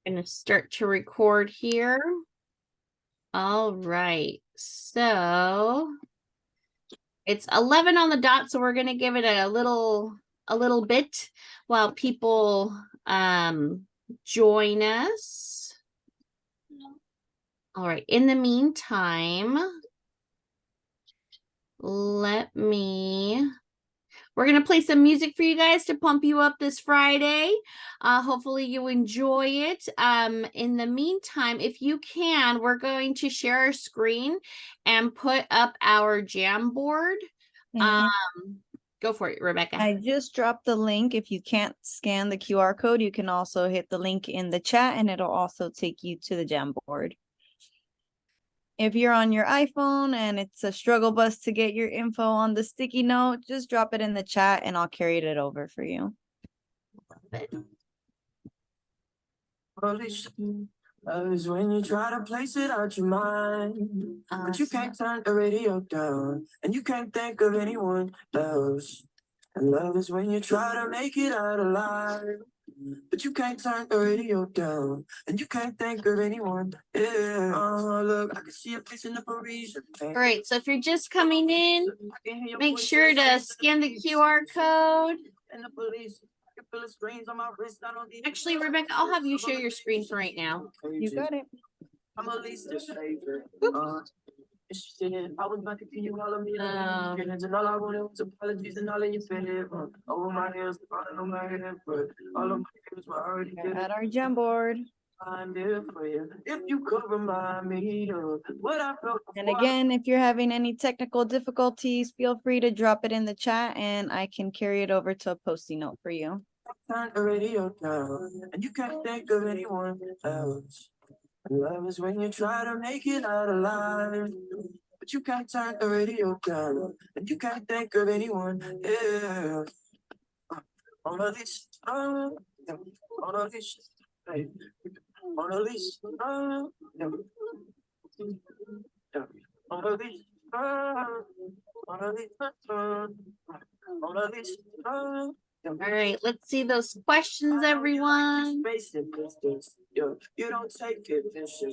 Gonna start to record here. All right, so it's 11 on the dot, so we're gonna give it a little bit while people join us. All right, in the meantime, we're going to play some music for you guys to pump you up this Friday. Hopefully you enjoy it. In the meantime, if you can, we're going to share our screen and put up our Jamboard. Go for it, Rebecca. I just dropped the link. If you can't scan the QR code, you can also hit the link in the chat and it'll also take you to the Jamboard. If you're on your iPhone and it's a struggle bus to get your info on the sticky note, just drop it in the chat and I'll carry it over for you. Is when you try to place it out your mind, but you can't turn the radio down, and you can't think of anyone else. And love is when you try to make it out alive, but you can't turn the radio down, and you can't think of anyone. Yeah. Look, I can see a face in the Parisian. All right, so if you're just coming in, make sure to scan the QR code. And the police. Actually, Rebecca, I'll have you share your screen for right now. You got it. I'm at least this favorite. I was about to give you all of me. And all I wanted was apologies and all of your favor. Over my heels, falling on my head, but all of my fears were already We're at our Jamboard. If you could remind me of what I felt. And again, if you're having any technical difficulties, feel free to drop it in the chat and I can carry it over to a Post-it note for you. Turn the radio down, and you can't think of anyone else. Love is when you try to make it out alive, but you can't turn the radio down, and you can't think of anyone else. On a list, on a list, on a list, on a list, on a list. All right, let's see those questions, everyone. You don't take it.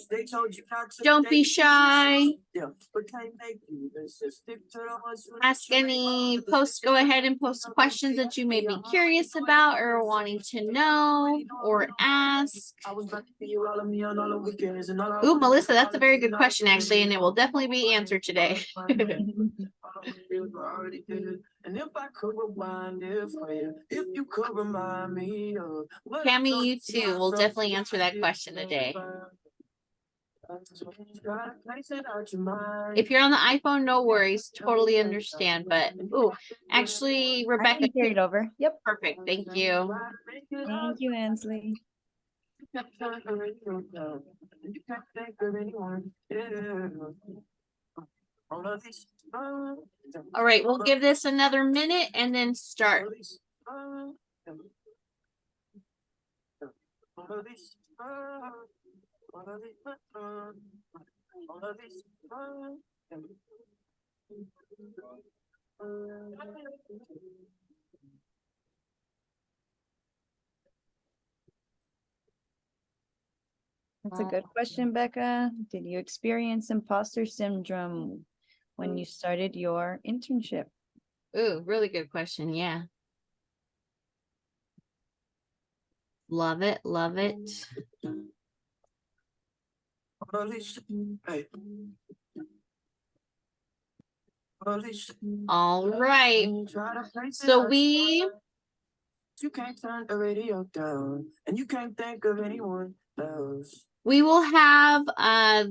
They told you not to. Don't be shy. But can't make you. Stick to the ones who Ask any go ahead and post questions that you may be curious about or wanting to know or ask. Ooh, Melissa, that's a very good question, actually, and it will definitely be answered today. And if I could rewind it for you, if you could remind me of what Cammy, you too. We'll definitely answer that question today. If you're on the iPhone, no worries. Totally understand. But ooh, actually, Rebecca, carry it over. Yep. Perfect. Thank you. Thank you, Ansley. All right, we'll give this another minute and then start. That's a good question, Becca. Did you experience imposter syndrome when you started your internship? Ooh, really good question. Yeah. Love it. Love it. All right. So you can't turn the radio down, and you can't think of anyone else. We will have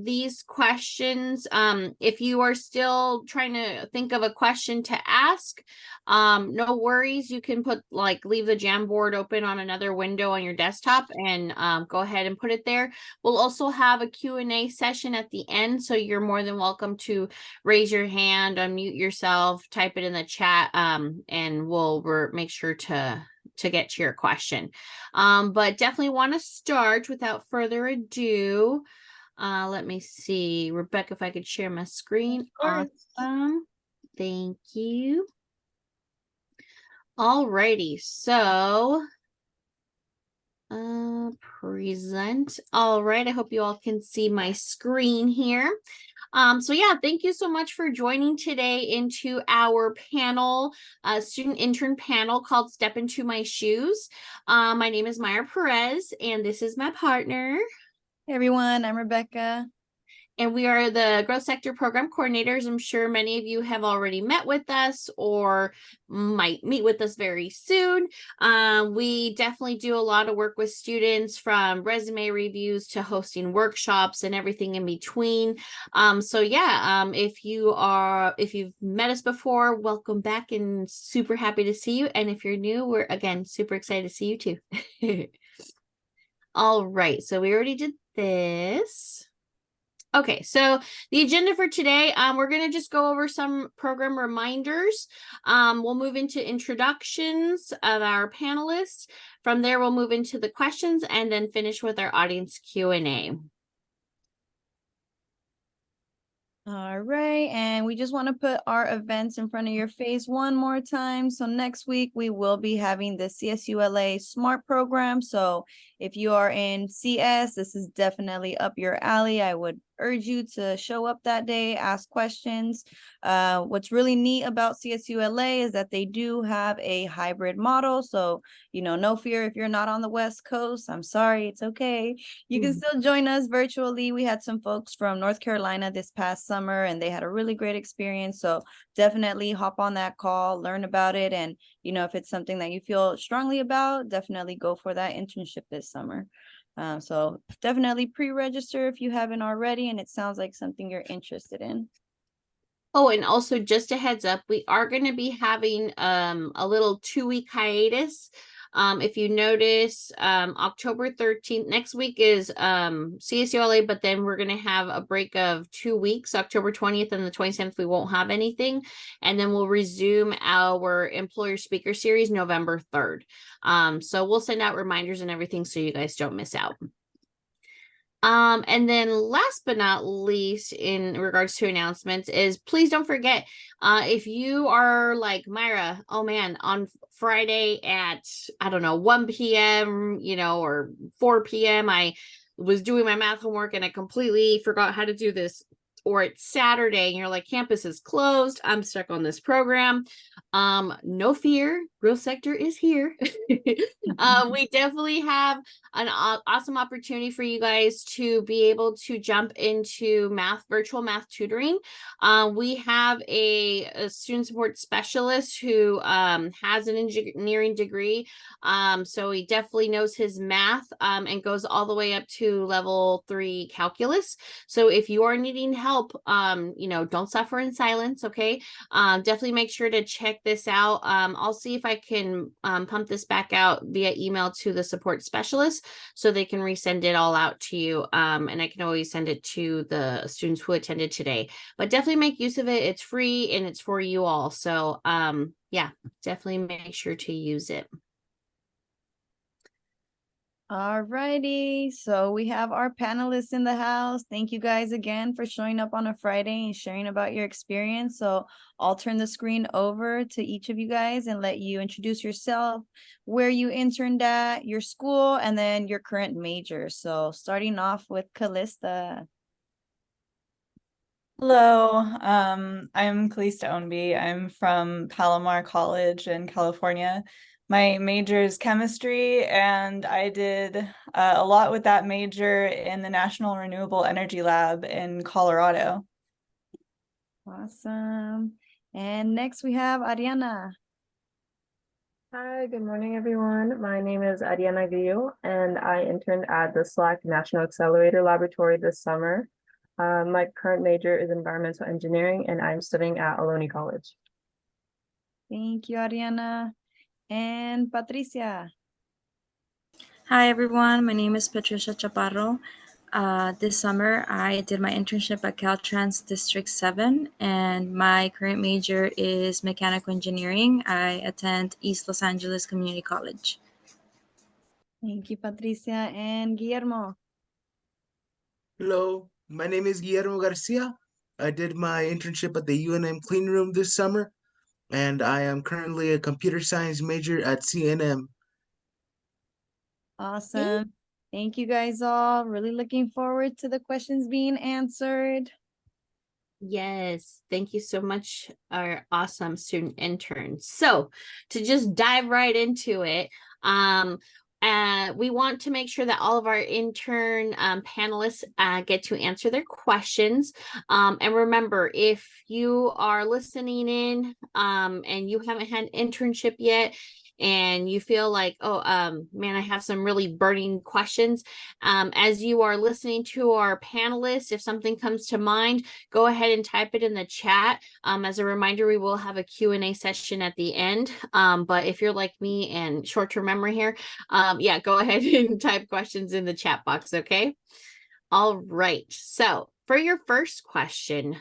these questions. If you are still trying to think of a question to ask, no worries. You can leave the Jamboard open on another window on your desktop and go ahead and put it there. We'll also have a Q&A session at the end, so you're more than welcome to raise your hand, unmute yourself, type it in the chat, and we'll make sure to get to your question. But definitely want to start without further ado. Let me see, Rebecca, if I could share my screen. Awesome. Thank you. Alrighty, so present. All right, I hope you all can see my screen here. So yeah, thank you so much for joining today into our panel, student intern panel called Step Into My Shoes. My name is Myra Perez, and this is my partner. Hey everyone, I'm Rebecca. And we are the growth sector program coordinators. I'm sure many of you have already met with us or might meet with us very soon. We definitely do a lot of work with students, from resume reviews to hosting workshops and everything in between. So yeah, if you've met us before, welcome back and super happy to see you. And if you're new, we're again super excited to see you too. All right, so we already did this. Okay, so the agenda for today, we're going to just go over some program reminders. We'll move into introductions of our panelists. From there, we'll move into the questions and then finish with our audience Q&A. All right, and we just want to put our events in front of your face one more time. So next week we will be having the CSULA SMART program. So if you are in CS, this is definitely up your alley. I would urge you to show up that day, ask questions. What's really neat about CSULA is that they do have a hybrid model. So, no fear if you're not on the West Coast. I'm sorry, it's okay. You can still join us virtually. We had some folks from North Carolina this past summer, and they had a really great experience. So definitely hop on that call, learn about it. And, if it's something that you feel strongly about, definitely go for that internship this summer. So definitely pre-register if you haven't already, and it sounds like something you're interested in. Oh, and also just a heads up, we are going to be having a little 2-week hiatus. If you notice, October 13th, next week is CSULA, but then we're going to have a break of 2 weeks, October 20th and the 27th, we won't have anything. And then we'll resume our employer speaker series November 3rd. So we'll send out reminders and everything so you guys don't miss out. And then last but not least, in regards to announcements, is please don't forget, if you are like Myra, oh man, on Friday at, I don't know, 1 p.m., or 4 p.m., I was doing my math homework and I completely forgot how to do this. Or it's Saturday and you're like, campus is closed, I'm stuck on this program. No fear, growth sector is here. We definitely have an awesome opportunity for you guys to be able to jump into virtual math tutoring. We have a student support specialist who has an engineering degree. So he definitely knows his math and goes all the way up to level 3 calculus. So if you are needing help, don't suffer in silence. Okay. Definitely make sure to check this out. I'll see if I can pump this back out via email to the support specialist so they can resend it all out to you. And I can always send it to the students who attended today, but definitely make use of it. It's free and it's for you all. So yeah, definitely make sure to use it. All righty, so we have our panelists in the house. Thank you guys again for showing up on a Friday and sharing about your experience. So I'll turn the screen over to each of you guys and let you introduce yourself, where you interned at, your school, and then your current major. So starting off with Callista. Hello, I'm Calista Ownby. I'm from Palomar College in California. My major is chemistry, and I did a lot with that major in the National Renewable Energy Lab in Colorado. Awesome. And next we have Ariana. Hi, good morning, everyone. My name is Ariana Grillo, and I interned at the SLAC National Accelerator Laboratory this summer. My current major is environmental engineering, and I'm studying at Ohlone College. Thank you, Ariana. And Patricia. Hi everyone, my name is Patricia Chaparro. This summer I did my internship at Caltrans District 7 and my current major is mechanical engineering. I attend East Los Angeles Community College. Thank you, Patricia. And Guillermo. Hello, my name is Guillermo Garcia. I did my internship at the UNM clean room this summer, and I am currently a computer science major at CNM. Awesome. Thank you guys all. Really looking forward to the questions being answered. Yes, thank you so much, our awesome student interns. So to just dive right into it, we want to make sure that all of our intern panelists get to answer their questions. And remember, if you are listening in and you haven't had an internship yet, and you feel like, oh, man, I have some really burning questions. As you are listening to our panelists, if something comes to mind, go ahead and type it in the chat. As a reminder, we will have a Q&A session at the end. But if you're like me and short-term memory here, yeah, go ahead and type questions in the chat box, okay? All right. So for your first question,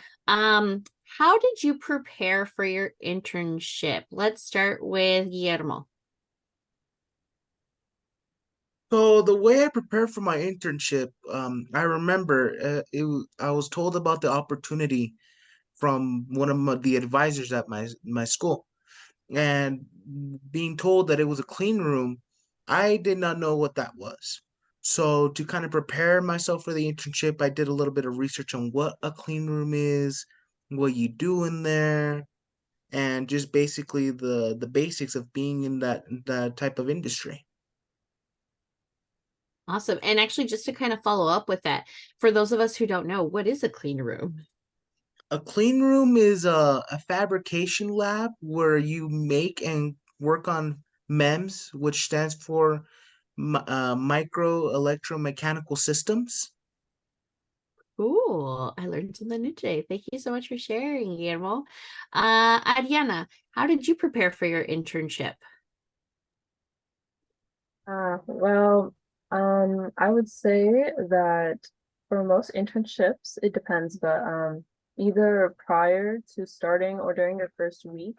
how did you prepare for your internship? Let's start with Guillermo. So the way I prepared for my internship, I remember I was told about the opportunity from one of the advisors at my school, and being told that it was a clean room, I did not know what that was. So to kind of prepare myself for the internship, I did a little bit of research on what a clean room is, what you do in there, and just basically the basics of being in that type of industry. Awesome. And actually, just to kind of follow up with that, for those of us who don't know, what is a clean room? A clean room is a fabrication lab where you make and work on MEMS, which stands for micro electromechanical systems. Cool. I learned something new today. Thank you so much for sharing, Guillermo. Ariana, how did you prepare for your internship? Well, I would say that for most internships, it depends, but either prior to starting or during your first week,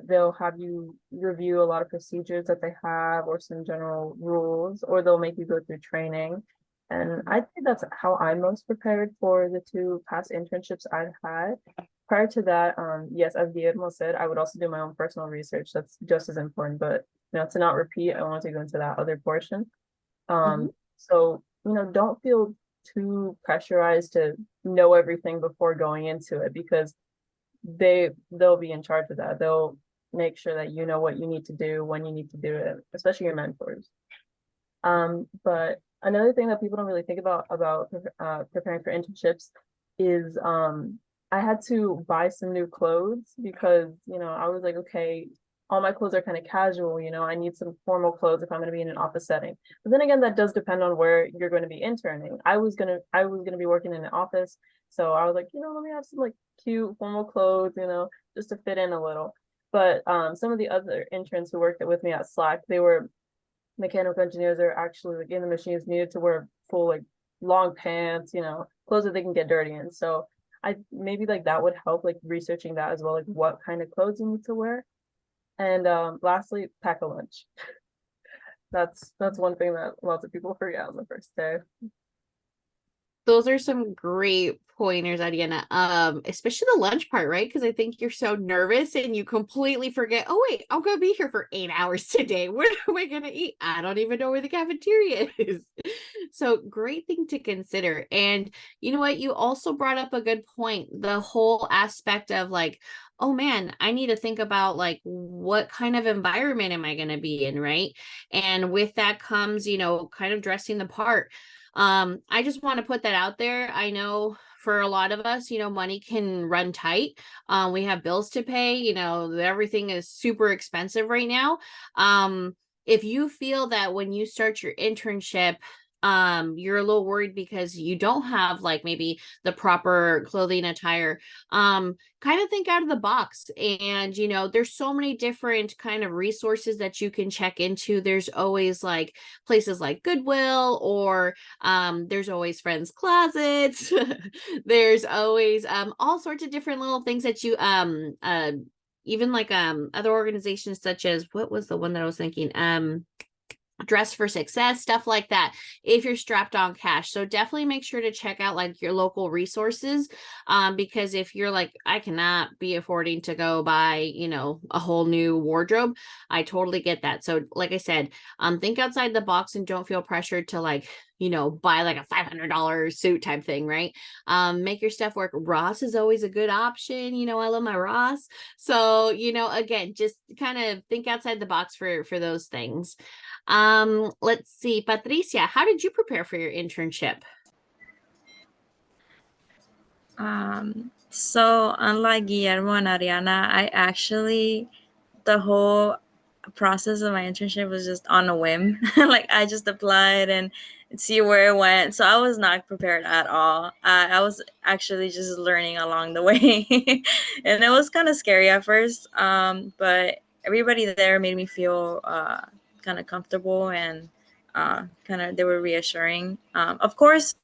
they'll have you review a lot of procedures that they have or some general rules, or they'll make you go through training. And I think that's how I'm most prepared for the two past internships I've had. Prior to that, yes, as Guillermo said, I would also do my own personal research. That's just as important, but to not repeat, I want to go into that other portion. So, don't feel too pressurized to know everything before going into it, because they'll be in charge of that. They'll make sure that you know what you need to do, when you need to do it, especially your mentors. But another thing that people don't really think about preparing for internships is I had to buy some new clothes because I was like, okay, all my clothes are kind of casual, I need some formal clothes if I'm going to be in an office setting. But then again, that does depend on where you're going to be interning. I was gonna be working in an office, so I was like, let me have some like cute formal clothes, just to fit in a little. But some of the other interns who worked with me at Slack, they were mechanical engineers. Are actually like in the machines, needed to wear full like long pants, clothes that they can get dirty in. So I maybe like that would help, like researching that as well, like what kind of clothes you need to wear. And lastly, pack a lunch. That's one thing that lots of people forget on the first day. Those are some great pointers, Ariana. Especially the lunch part, right? Because I think you're so nervous and you completely forget, oh wait, I'm gonna be here for 8 hours today. What am I gonna eat? I don't even know where the cafeteria is. So great thing to consider. And you know what? You also brought up a good point. The whole aspect of like, oh man, I need to think about like what kind of environment am I gonna be in, right? And with that comes, kind of dressing the part. I just want to put that out there. I know for a lot of us, money can run tight. We have bills to pay, everything is super expensive right now. If you feel that when you start your internship, you're a little worried because you don't have like maybe the proper clothing attire, kind of think out of the box. And there's so many different kind of resources that you can check into. There's always like places like Goodwill, or there's always friends closets. There's always all sorts of different little things that you even like other organizations such as, what was the one that I was thinking, dress for success, stuff like that, if you're strapped on cash. So definitely make sure to check out like your local resources, because if you're like, I cannot be affording to go buy, a whole new wardrobe, I totally get that. So like I said, think outside the box and don't feel pressured to like, buy like a $500 suit type thing, right? Make your stuff work. Ross is always a good option. I love my Ross. So, again, just kind of think outside the box for those things. Let's see, Patricia, how did you prepare for your internship? So unlike Guillermo and Ariana, the whole process of my internship was just on a whim. Like I just applied and see where it went. So I was not prepared at all. I was actually just learning along the way. And it was kind of scary at first. But everybody there made me feel kind of comfortable and they were reassuring. Of course,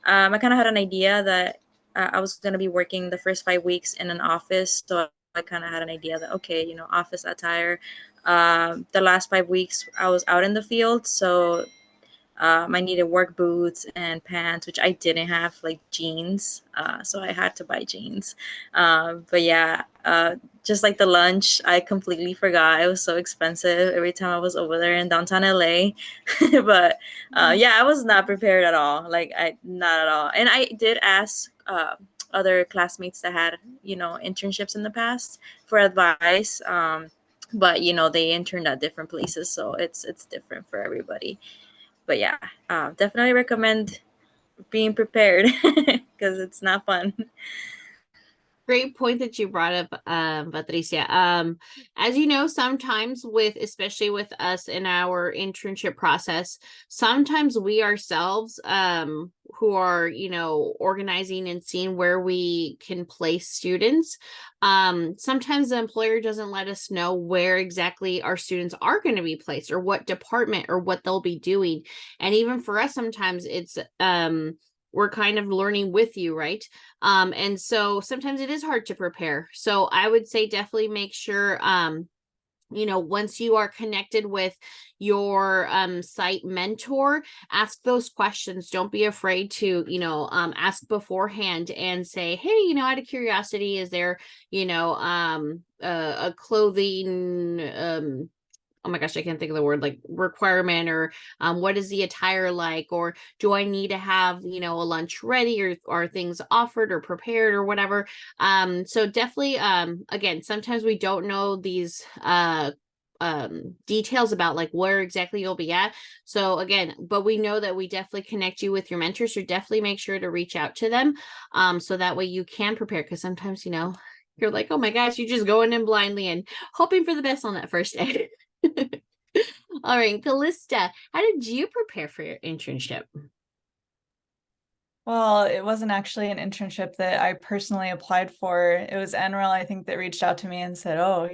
I kind of had an idea that I was going to be working the first 5 weeks in an office. So I kind of had an idea that, okay, office attire. The last 5 weeks, I was out in the field. So I needed work boots and pants, which I didn't have, like jeans. So I had to buy jeans. But yeah, just like the lunch, I completely forgot. It was so expensive every time I was over there in downtown LA. But yeah, I was not prepared at all. Like not at all. And I did ask other classmates that had, internships in the past for advice. But they interned at different places, so it's different for everybody. But yeah, definitely recommend being prepared because it's not fun. Great point that you brought up, Patricia. As you know, sometimes especially with us in our internship process, sometimes we ourselves, who are, organizing and seeing where we can place students, sometimes the employer doesn't let us know where exactly our students are going to be placed or what department or what they'll be doing. And even for us, sometimes it's, we're kind of learning with you, right? And so sometimes it is hard to prepare. So I would say definitely make sure, once you are connected with your site mentor, ask those questions. Don't be afraid to, ask beforehand and say, hey, out of curiosity, is there, a clothing, oh my gosh, I can't think of the word, like requirement, or what is the attire like, or do I need to have, a lunch ready, or are things offered or prepared or whatever. So definitely, again, sometimes we don't know these details about like where exactly you'll be at. So again, but we know that we definitely connect you with your mentors, so definitely make sure to reach out to them, so that way you can prepare, because sometimes, you're like, oh my gosh, you're just going in blindly and hoping for the best on that first day. All right, Callista, how did you prepare for your internship? Well, it wasn't actually an internship that I personally applied for. It was NREL, I think, that reached out to me and said, oh,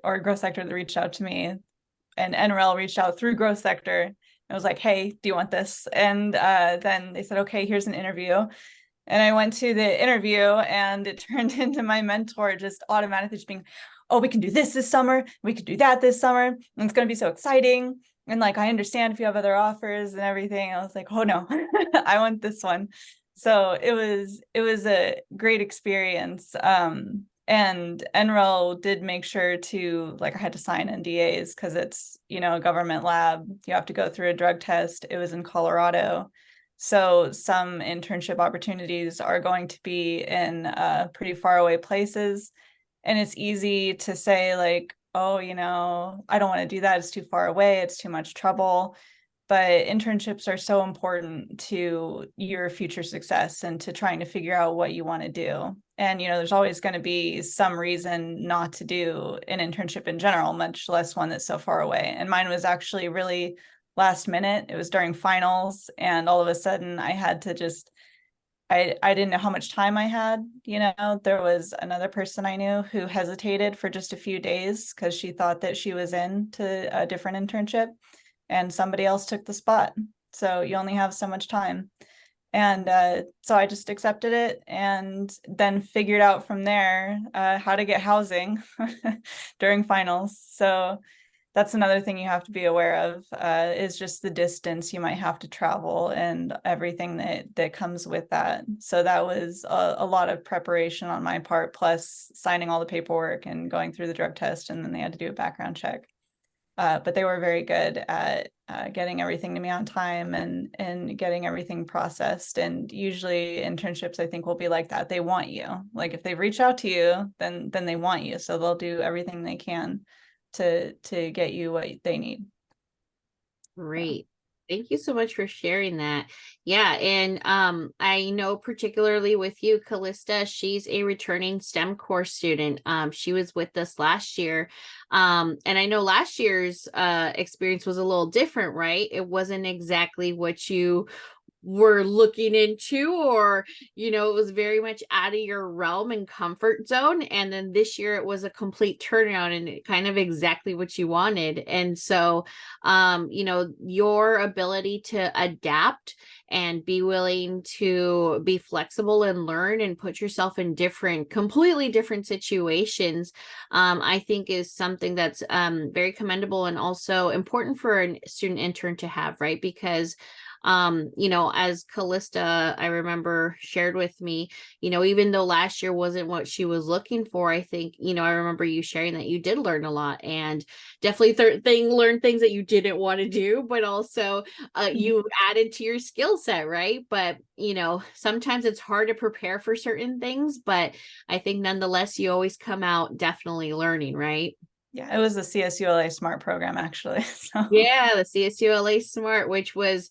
or growth sector that reached out to me, and NREL reached out through growth sector. I was like, hey, do you want this? And then they said, okay, here's an interview. And I went to the interview, and it turned into my mentor just automatically just being, oh, we can do this summer. We could do that this summer. And it's going to be so exciting. And like, I understand if you have other offers and everything. I was like, oh no, I want this one. So it was a great experience. And NREL did make sure to, like, I had to sign NDAs because it's, a government lab. You have to go through a drug test. It was in Colorado. So some internship opportunities are going to be in pretty far away places. And it's easy to say like, oh, I don't want to do that. It's too far away. It's too much trouble. But internships are so important to your future success and to trying to figure out what you want to do. And, there's always going to be some reason not to do an internship in general, much less one that's so far away. And mine was actually really last minute. It was during finals. And all of a sudden I had to just, I didn't know how much time I had. There was another person I knew who hesitated for just a few days because she thought that she was into a different internship, and somebody else took the spot. So you only have so much time. And so I just accepted it, and then figured out from there how to get housing during finals. So that's another thing you have to be aware of, is just the distance you might have to travel and everything that comes with that. So that was a lot of preparation on my part, plus signing all the paperwork and going through the drug test, and then they had to do a background check. But they were very good at getting everything to me on time and getting everything processed. And usually internships, I think, will be like that. They want you. Like if they reach out to you, then they want you. So they'll do everything they can to get you what they need. Great. Thank you so much for sharing that. Yeah, and I know particularly with you, Callista, she's a returning STEM core student. She was with us last year. And I know last year's experience was a little different, right? It wasn't exactly what you were looking into, or it was very much out of your realm and comfort zone, and then this year it was a complete turnaround and kind of exactly what you wanted. And so your ability to adapt and be willing to be flexible and learn and put yourself in completely different situations, I think is something that's very commendable and also important for a student intern to have, right? Because as Callista, I remember, shared with me, even though last year wasn't what she was looking for, I think, I remember you sharing that you did learn a lot, and definitely learn things that you didn't want to do, but also you added to your skill set, right? But, sometimes it's hard to prepare for certain things, but I think nonetheless, you always come out definitely learning, right? Yeah, it was the CSULA SMART program, actually. So Yeah, the CSULA SMART, which was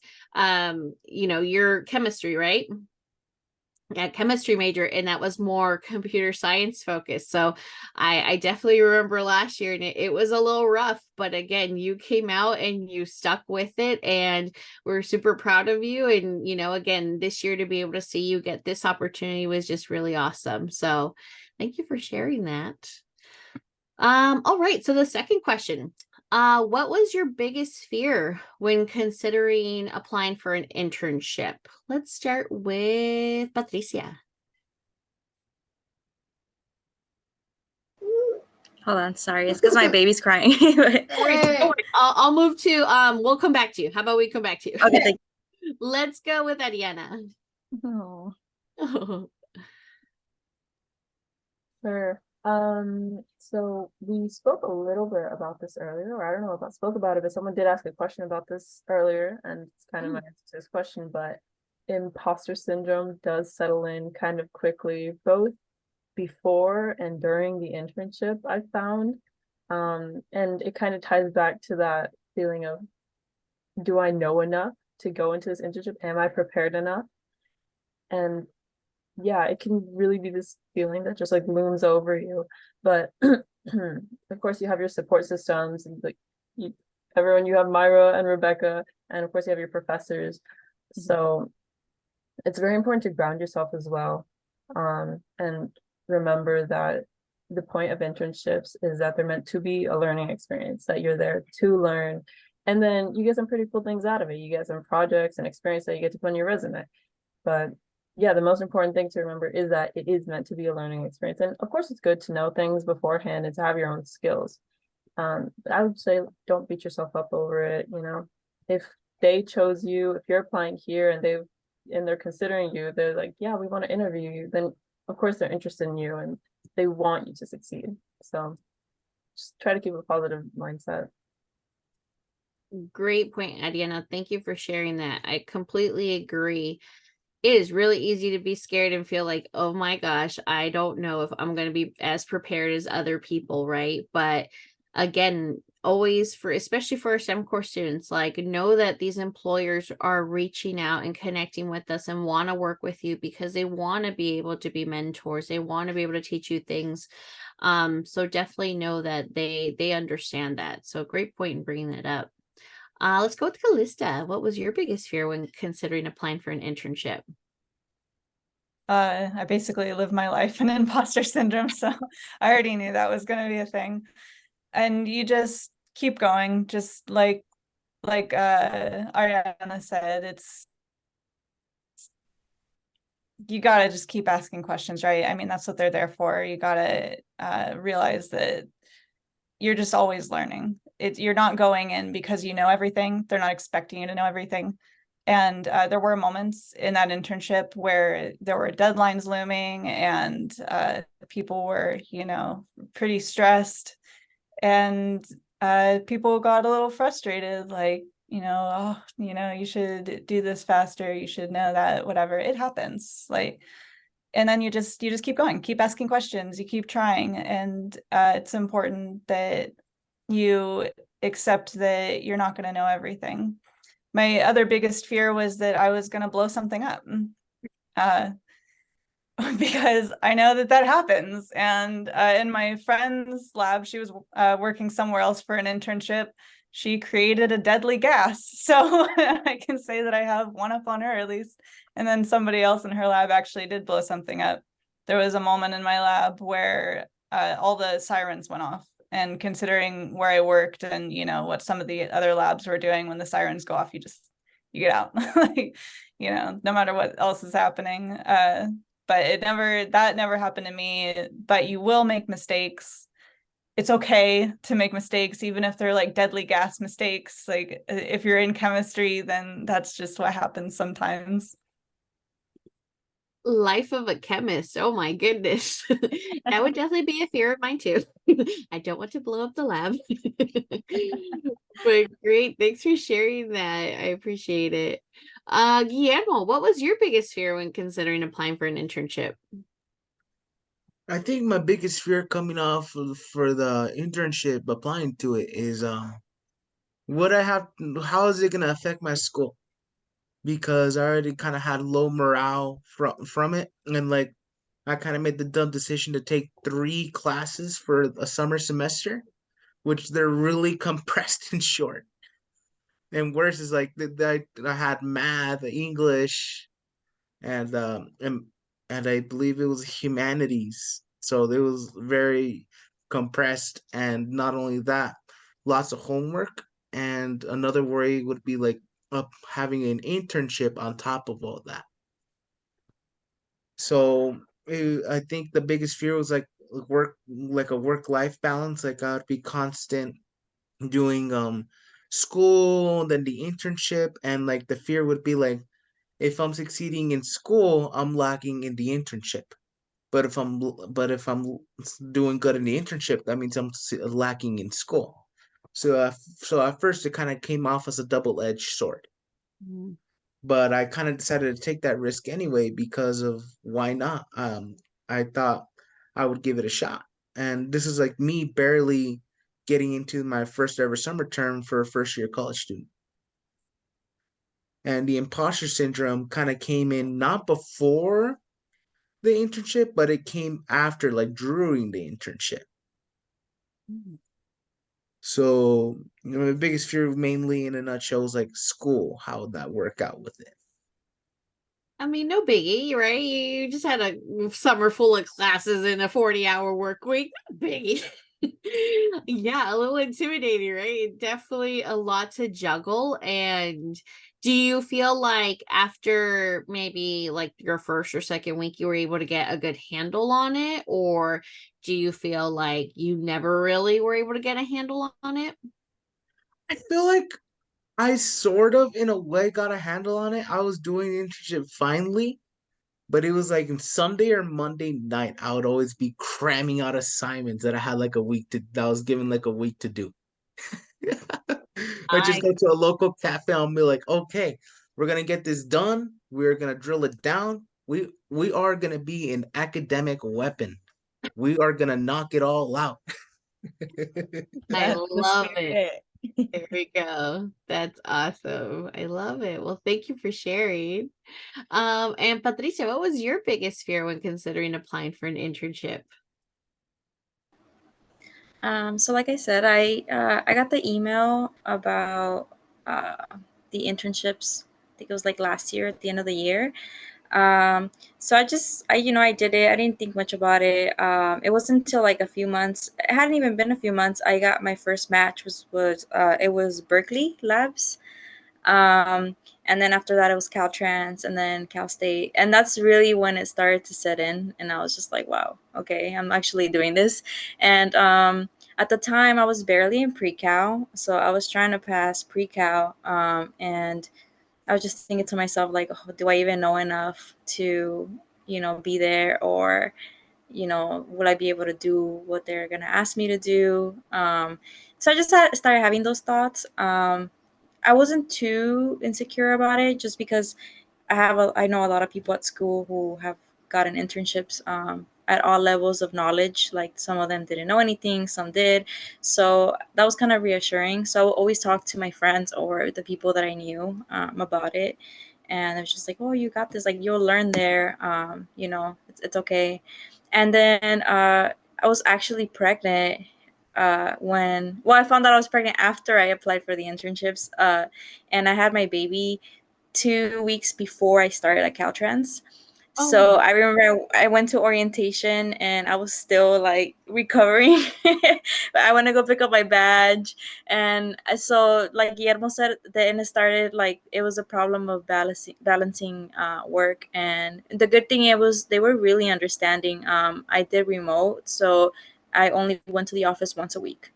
your chemistry, right? Yeah, chemistry major, and that was more computer science focused. So I definitely remember last year, and it was a little rough, but again, you came out and you stuck with it, and we're super proud of you. And again, this year to be able to see you get this opportunity was just really awesome. So thank you for sharing that. All right, so the second question. What was your biggest fear when considering applying for an internship? Let's start with Patricia. Hold on, sorry. It's because my baby's crying. I'll move to we'll come back to you. How about we come back to you? Okay, thank Let's go with Ariana. Oh. Sure. So we spoke a little bit about this earlier, or I don't know if I spoke about it, but someone did ask a question about this earlier, and it's kind of my answer to this question, but imposter syndrome does settle in kind of quickly, both before and during the internship, I found. And it kind of ties back to that feeling of, do I know enough to go into this internship? Am I prepared enough? And yeah, it can really be this feeling that just like looms over you. But of course, you have your support systems, and like everyone, you have Myra and Rebecca, and of course, you have your professors. So it's very important to ground yourself as well, and remember that the point of internships is that they're meant to be a learning experience, that you're there to learn, and then you get some pretty cool things out of it. You get some projects and experience that you get to put on your resume. But yeah, the most important thing to remember is that it is meant to be a learning experience. And of course, it's good to know things beforehand and to have your own skills. But I would say don't beat yourself up over it. If they chose you, if you're applying here and they're considering you, they're like, yeah, we want to interview you, then of course they're interested in you and they want you to succeed. So just try to keep a positive mindset. Great point, Adiana. Thank you for sharing that. I completely agree. It is really easy to be scared and feel like, oh my gosh, I don't know if I'm going to be as prepared as other people, right? But again, always especially for our STEM core students, like, know that these employers are reaching out and connecting with us and want to work with you because they want to be able to be mentors. They want to be able to teach you things. So definitely know that they understand that. So great point in bringing that up. Let's go with Callista. What was your biggest fear when considering applying for an internship? I basically live my life in imposter syndrome, so I already knew that was going to be a thing. And you just keep going, just like Ariana said, you gotta just keep asking questions, right? I mean, that's what they're there for. You gotta realize that you're just always learning. you're not going in because you know everything. They're not expecting you to know everything. And there were moments in that internship where there were deadlines looming and people were, pretty stressed, and people got a little frustrated, like, oh, you should do this faster, you should know that, whatever. It happens. Like, and then you just keep going, keep asking questions, you keep trying. And it's important that you accept that you're not going to know everything. My other biggest fear was that I was going to blow something up. Because I know that happens. And in my friend's lab, she was working somewhere else for an internship. She created a deadly gas. So I can say that I have one up on her at least. And then somebody else in her lab actually did blow something up. There was a moment in my lab where all the sirens went off. And considering where I worked and, what some of the other labs were doing, when the sirens go off, you get out. Like, no matter what else is happening. But that never happened to me. But you will make mistakes. It's okay to make mistakes, even if they're like deadly gas mistakes. Like, if you're in chemistry, then that's just what happens sometimes. Life of a chemist. Oh my goodness. That would definitely be a fear of mine too. I don't want to blow up the lab. But great. Thanks for sharing that. I appreciate it. Guillermo, what was your biggest fear when considering applying for an internship? I think my biggest fear coming off for the internship, applying to it, is what I have. How is it gonna affect my school? Because I already kind of had low morale from it, and like I kind of made the dumb decision to take 3 classes for a summer semester, which they're really compressed and short. And worse is like I had math, English, and I believe it was humanities. So it was very compressed, and not only that, lots of homework. And another worry would be like up having an internship on top of all that. So I think the biggest fear was like a work life balance. Like I would be constant doing school, then the internship, and like the fear would be like if I'm succeeding in school, I'm lacking in the internship. But if I'm doing good in the internship, that means I'm lacking in school. So at first it kind of came off as a double-edged sword. Mm. But I kind of decided to take that risk anyway because of why not? I thought I would give it a shot. And this is like me barely getting into my first ever summer term for a first year college student. And the imposter syndrome kind of came in not before the internship, but it came after, like during the internship. Mm. So, my biggest fear, mainly in a nutshell, was like school. How would that work out with it? I mean, no biggie, right? You just had a summer full of classes in a 40-hour work week. No biggie. Yeah, a little intimidating, right? Definitely a lot to juggle. And do you feel like after maybe like your first or second week, you were able to get a good handle on it? Or do you feel like you never really were able to get a handle on it? I feel like I sort of, in a way, got a handle on it. I was doing the internship finally, but it was like Sunday or Monday night. I would always be cramming out assignments that I had like a week to, that I was given like a week to do. I just I go to a local cafe and be like, okay, we're gonna get this done. We're gonna drill it down. We are gonna be an academic weapon. We are gonna knock it all out. I That's the love it. spirit. There we go. That's awesome. I love it. Well, thank you for sharing. And Patricia, what was your biggest fear when considering applying for an internship? So like I said, I got the email about uh, the internships. I think it was like last year at the end of the year. So I did it. I didn't think much about it. It wasn't until like a few months. It hadn't even been a few months. I got my first match was it was Berkeley Labs. Um, and then after that, it was Caltrans and then Cal State. And that's really when it started to set in. And I was just like, wow, okay, I'm actually doing this. And At the time, I was barely in pre-cal, so I was trying to pass pre-cal, and I was just thinking to myself, like, oh, do I even know enough to, be there, or, will I be able to do what they're gonna ask me to do? So I just started having those thoughts. I wasn't too insecure about it, just because I know a lot of people at school who have gotten internships at all levels of knowledge. Like, some of them didn't know anything, some did. So that was kind of reassuring. So I would always talk to my friends or the people that I knew about it. And it was just like, oh, you got this. Like, you'll learn there. It's okay. And then I was actually pregnant I found out I was pregnant after I applied for the internships. And I had my baby 2 weeks before I started at Caltrans. Oh So my. I remember I went to orientation and I was still like recovering. I went to go pick up my badge. And so, like Guillermo said, then it started like it was a problem of balancing work. And the good thing, it was they were really understanding. I did remote, so I only went to the office once a week,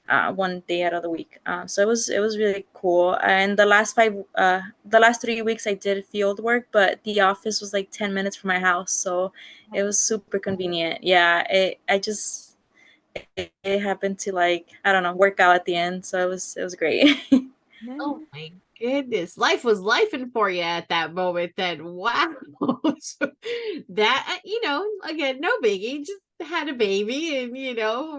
1 day out of the week. So it was really cool. And the last 3 weeks I did field work, but the office was like 10 minutes from my house, so it was super convenient. Yeah, it happened to, like, I don't know, work out at the end, so it was great. Oh my goodness. Life was lifing for you at that moment then. Wow. So that, again, no biggie. Just had a baby and,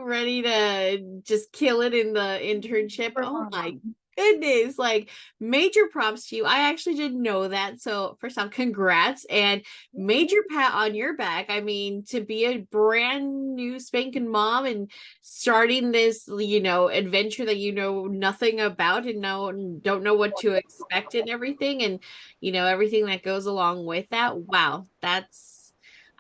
ready to just kill it in the internship. Oh my goodness. Like, major props to you. I actually didn't know that. So first off, congrats and major pat on your back. I mean, to be a brand new spanking mom and starting this, adventure that you know nothing about and don't know what to expect and everything, and everything that goes along with that. Wow, that's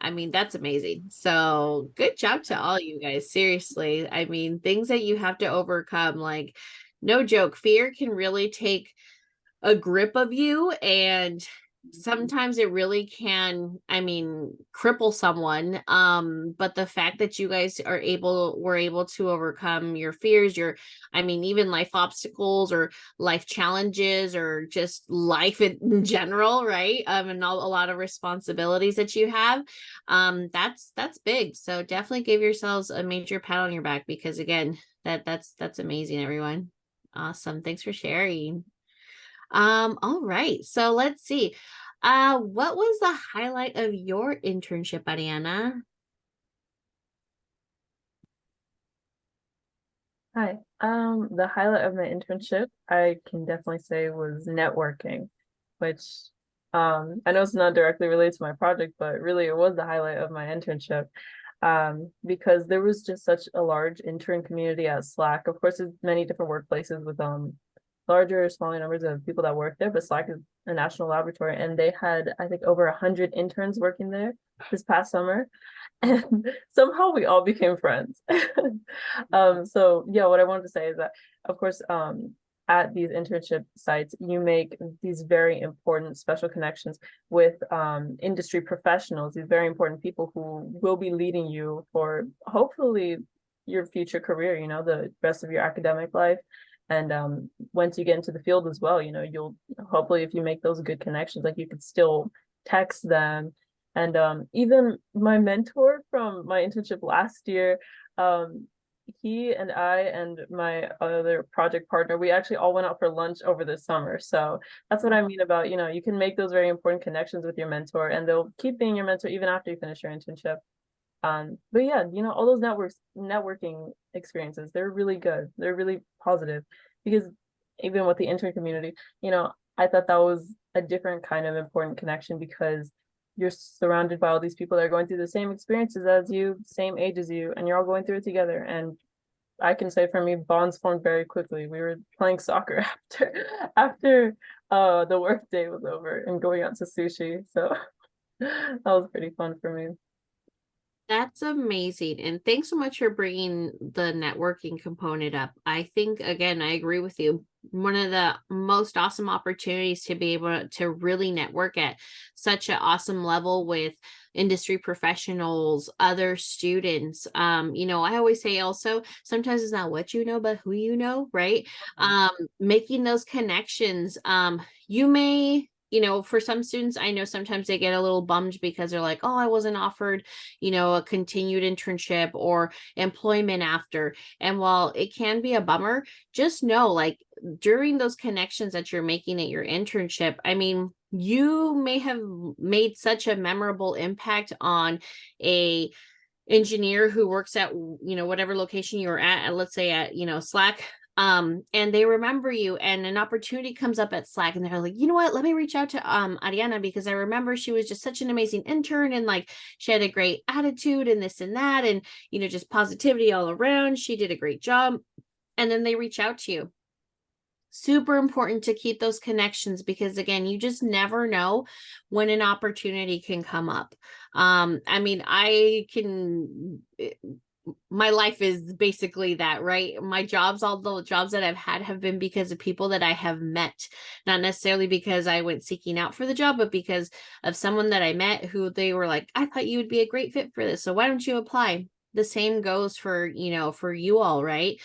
amazing. So good job to all you guys. Seriously. I mean, things that you have to overcome, like, no joke, fear can really take a grip of you, and sometimes it really can, cripple someone. But the fact that you guys were able to overcome your fears, even life obstacles or life challenges or just life in general, right? And a lot of responsibilities that you have. That's big. So definitely give yourselves a major pat on your back, because again, that's amazing, everyone. Awesome. Thanks for sharing. All right. So let's see. What was the highlight of your internship, Ariana? Hi. The highlight of my internship, I can definitely say, was networking, which I know it's not directly related to my project, but really it was the highlight of my internship. Because there was just such a large intern community at Slack. Of course, there's many different workplaces with larger or smaller numbers of people that work there, but Slack is a national laboratory, and they had, I think, over 100 interns working there this past summer. And somehow we all became friends. So yeah, what I wanted to say is that, of course, at these internship sites, you make these very important special connections with industry professionals, these very important people who will be leading you for hopefully your future career, the rest of your academic life. And once you get into the field as well, you'll hopefully, if you make those good connections, like, you could still text them. And even my mentor from my internship last year, he and I and my other project partner, we actually all went out for lunch over the summer. So that's what I mean about, you can make those very important connections with your mentor, and they'll keep being your mentor even after you finish your internship. But yeah, all those networking experiences, they're really good. They're really positive, because even with the intern community, I thought that was a different kind of important connection, because you're surrounded by all these people that are going through the same experiences as you, same age as you, and you're all going through it together. And I can say, for me, bonds formed very quickly. We were playing soccer after the work day was over and going out to sushi. So that was pretty fun for me. That's amazing. And thanks so much for bringing the networking component up. I think, again, I agree with you. One of the most awesome opportunities to be able to really network at such an awesome level with industry professionals, other students. I always say also, sometimes it's not what you know, but who you know, right? Making those connections. You may, for some students, I know sometimes they get a little bummed because they're like, oh, I wasn't offered a continued internship or employment after. And while it can be a bummer, just know like during those connections that you're making at your internship, I mean, you may have made such a memorable impact on a engineer who works at whatever location you're at, let's say at Slack, and they remember you and an opportunity comes up at Slack and they're like, you know what, let me reach out to Ariana because I remember she was just such an amazing intern and like she had a great attitude and this and that and just positivity all around, she did a great job. And then they reach out to you. Super important to keep those connections because again, you just never know when an opportunity can come up. I mean, my life is basically that, right? All the jobs that I've had have been because of people that I have met, not necessarily because I went seeking out for the job, but because of someone that I met who they were like, I thought you would be a great fit for this. So why don't you apply? The same goes for you all, right?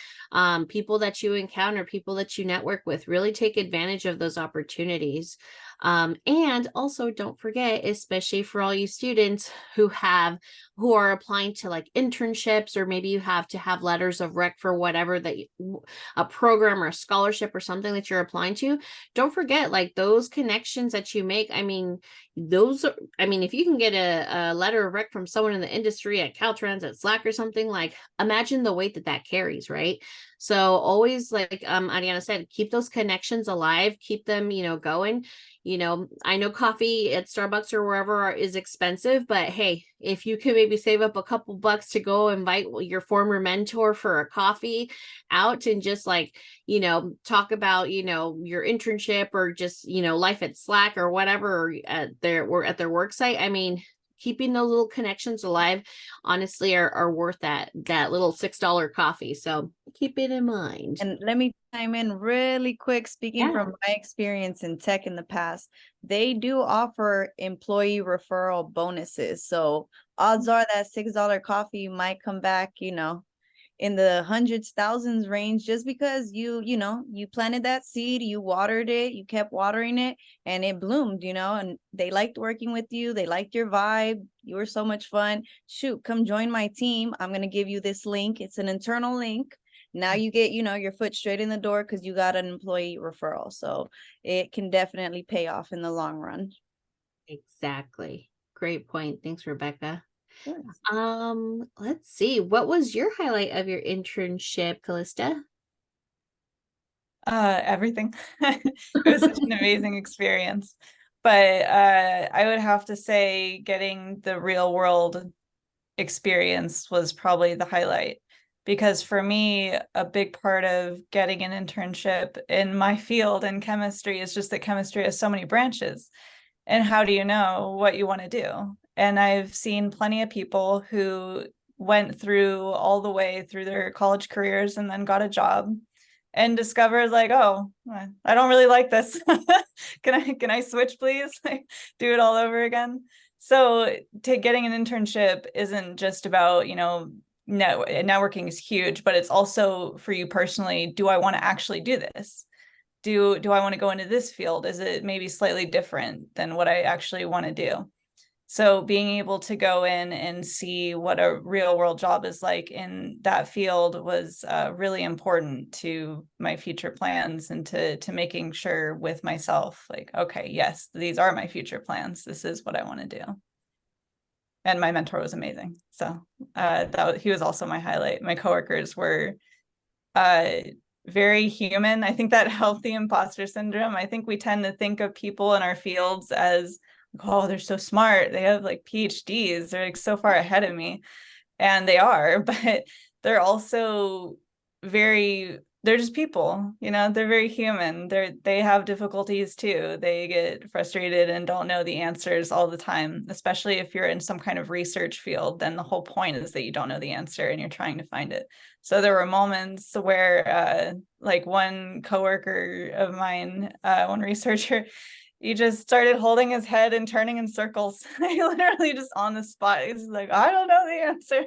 People that you encounter, people that you network with, really take advantage of those opportunities. And also don't forget, especially for all you students who are applying to like internships, or maybe you have to have letters of rec for whatever a program or a scholarship or something that you're applying to. Don't forget like those connections that you make. I mean, if you can get a letter of rec from someone in the industry at Caltrans, at Slack or something, like imagine the weight that carries, right? So always, like Ariana said, keep those connections alive, keep them, going. I know coffee at Starbucks or wherever is expensive, but hey, if you can maybe save up a couple bucks to go invite your former mentor for a coffee out and just like, talk about, your internship or just, life at Slack or whatever, or at their work site. I mean, keeping those little connections alive, honestly, are worth that little $6 coffee. So keep it in mind. And let me chime in really quick. Speaking Yeah. from my experience in tech in the past, they do offer employee referral bonuses. So odds are that $6 coffee might come back, in the hundreds, thousands range, just because you planted that seed, you watered it, you kept watering it, and it bloomed, and they liked working with you. They liked your vibe. You were so much fun. Shoot, come join my team. I'm going to give you this link. It's an internal link. Now you get, your foot straight in the door because you got an employee referral. So it can definitely pay off in the long run. Exactly. Great point. Thanks, Rebecca. Sure. Let's see. What was your highlight of your internship, Callista? Everything. It was such an amazing experience. But I would have to say getting the real world experience was probably the highlight. Because for me, a big part of getting an internship in my field in chemistry is just that chemistry has so many branches. And how do you know what you want to do? And I've seen plenty of people who went through all the way through their college careers and then got a job and discovered like, oh, I don't really like this. Can I switch, please? Do it all over again. So getting an internship isn't just about, networking is huge, but it's also for you personally. Do I want to actually do this? Do I want to go into this field? Is it maybe slightly different than what I actually want to do? So being able to go in and see what a real world job is like in that field was really important to my future plans and to making sure with myself, like, okay, yes, these are my future plans. This is what I want to do. And my mentor was amazing. So he was also my highlight. My coworkers were very human. I think that healthy imposter syndrome, I think we tend to think of people in our fields as, oh, they're so smart. They have like PhDs. They're like so far ahead of me. And they are, but they're also they're they're just people, you know, they're very human. They have difficulties too. They get frustrated and don't know the answers all the time, especially if you're in some kind of research field. Then the whole point is that you don't know the answer and you're trying to find it. So there were moments where like one coworker of mine, one researcher, he just started holding his head and turning in circles. He literally just on the spot. He's like, I don't know the answer.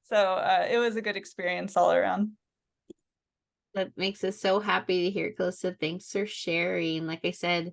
So it was a good experience all around. That makes us so happy to hear, Calista. Thanks for sharing. Like I said,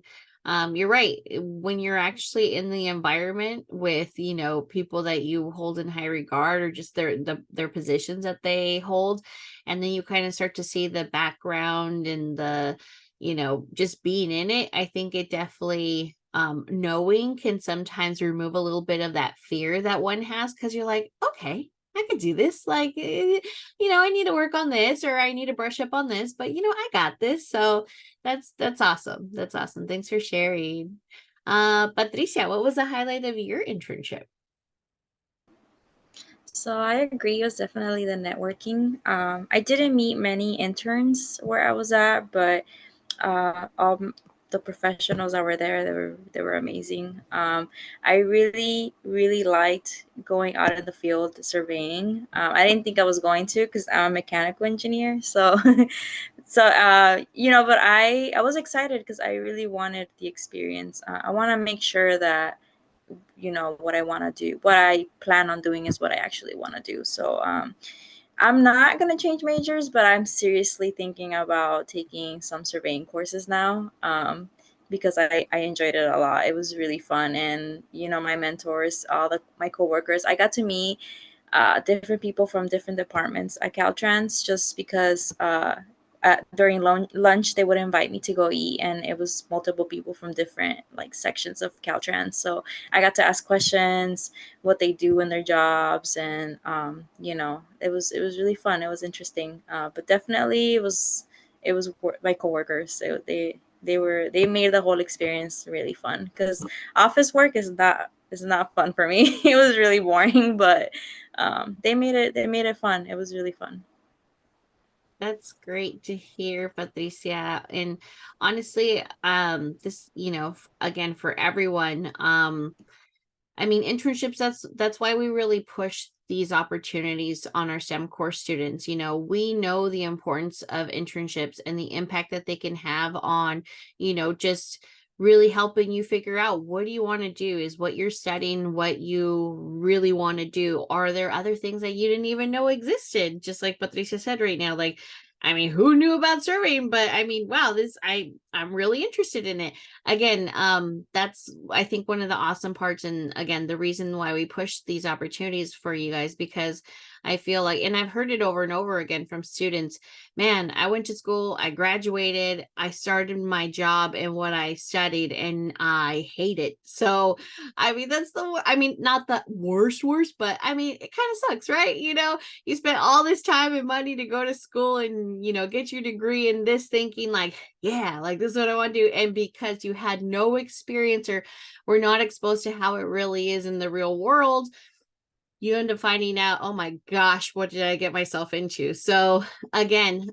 you're right. When you're actually in the environment with, you know, people that you hold in high regard, or just their positions that they hold, and then you kind of start to see the background and the, you know, just being in it, I think it definitely knowing can sometimes remove a little bit of that fear that one has, because you're like, okay, I could do this. Like, you know, I need to work on this, or I need to brush up on this, but you know, I got this. So that's awesome. That's awesome. Thanks for sharing. Patricia, what was the highlight of your internship? So I agree, it was definitely the networking. I didn't meet many interns where I was at, but all the professionals that were there, they were amazing. I really liked going out in the field surveying. I didn't think I was going to, because I'm a mechanical engineer. So you know, but I was excited because I really wanted the experience. I want to make sure that, you know, what I want to do, what I plan on doing is what I actually want to do. So I'm not going to change majors, but I'm seriously thinking about taking some surveying courses now, because I enjoyed it a lot. It was really fun. And, you know, my mentors, my coworkers, I got to meet different people from different departments at Caltrans, just because during lunch they would invite me to go eat, and it was multiple people from different like sections of Caltrans. So I got to ask questions, what they do in their jobs, and you know, it was really fun. It was interesting, but definitely it was my coworkers. They made the whole experience really fun, because office work is not fun for me. It was really boring, but they made it fun. It was really fun. That's great to hear, Patricia. And honestly, this, you know, again, for everyone, I mean, internships, that's why we really push these opportunities on our STEM core students. You know, we know the importance of internships and the impact that they can have on, you know, just really helping you figure out, what do you want to do? Is what you're studying what you really want to do? Are there other things that you didn't even know existed? Just like Patricia said right now, like, I mean, who knew about surveying? But I mean, wow, I'm really interested in it. Again, that's, I think, one of the awesome parts, and again, the reason why we push these opportunities for you guys, because I feel like, and I've heard it over and over again from students, man, I went to school, I graduated, I started my job in what I studied, and I hate it. So I mean, I mean, not the worst, but I mean, it kind of sucks, right? You know, you spent all this time and money to go to school and, you know, get your degree in this, thinking like, yeah, like this is what I want to do. And because you had no experience, or were not exposed to how it really is in the real world, you end up finding out, oh my gosh, what did I get myself into? So again,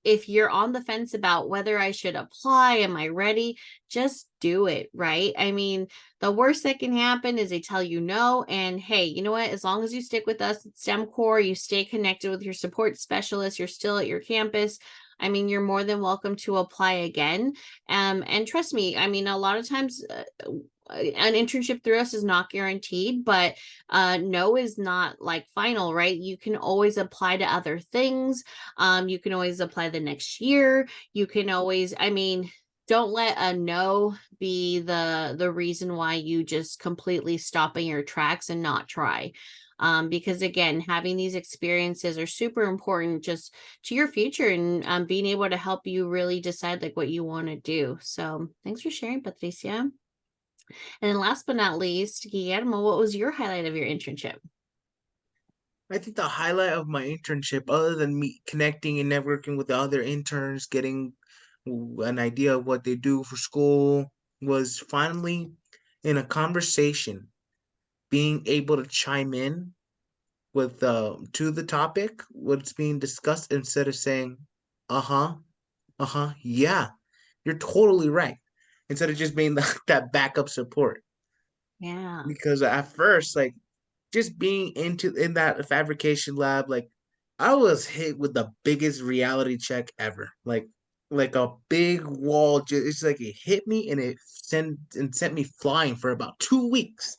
if you're on the fence about whether I should apply, am I ready? Just do it, right? I mean, the worst that can happen is they tell you no. And hey, you know what? As long as you stick with us at STEM Core, you stay connected with your support specialist, you're still at your campus, I mean, you're more than welcome to apply again. And trust me, I mean, a lot of times an internship through us is not guaranteed, but no is not like final, right? You can always apply to other things. You can always apply the next year. You can always, I mean, don't let a no be the reason why you just completely stop in your tracks and not try. Because again, having these experiences are super important just to your future, and being able to help you really decide like what you want to do. So thanks for sharing, Patricia. And then last but not least, Guillermo, what was your highlight of your internship? I think the highlight of my internship, other than me connecting and networking with the other interns, getting an idea of what they do for school, was finally in a conversation being able to chime in with to the topic, what's being discussed, instead of saying, uh-huh, uh-huh, yeah, you're totally right. Instead of just being that backup support. Yeah. Because at first, like, just being in that fabrication lab, like, I was hit with the biggest reality check ever. Like a big wall. It's like it hit me and it sent me flying for about 2 weeks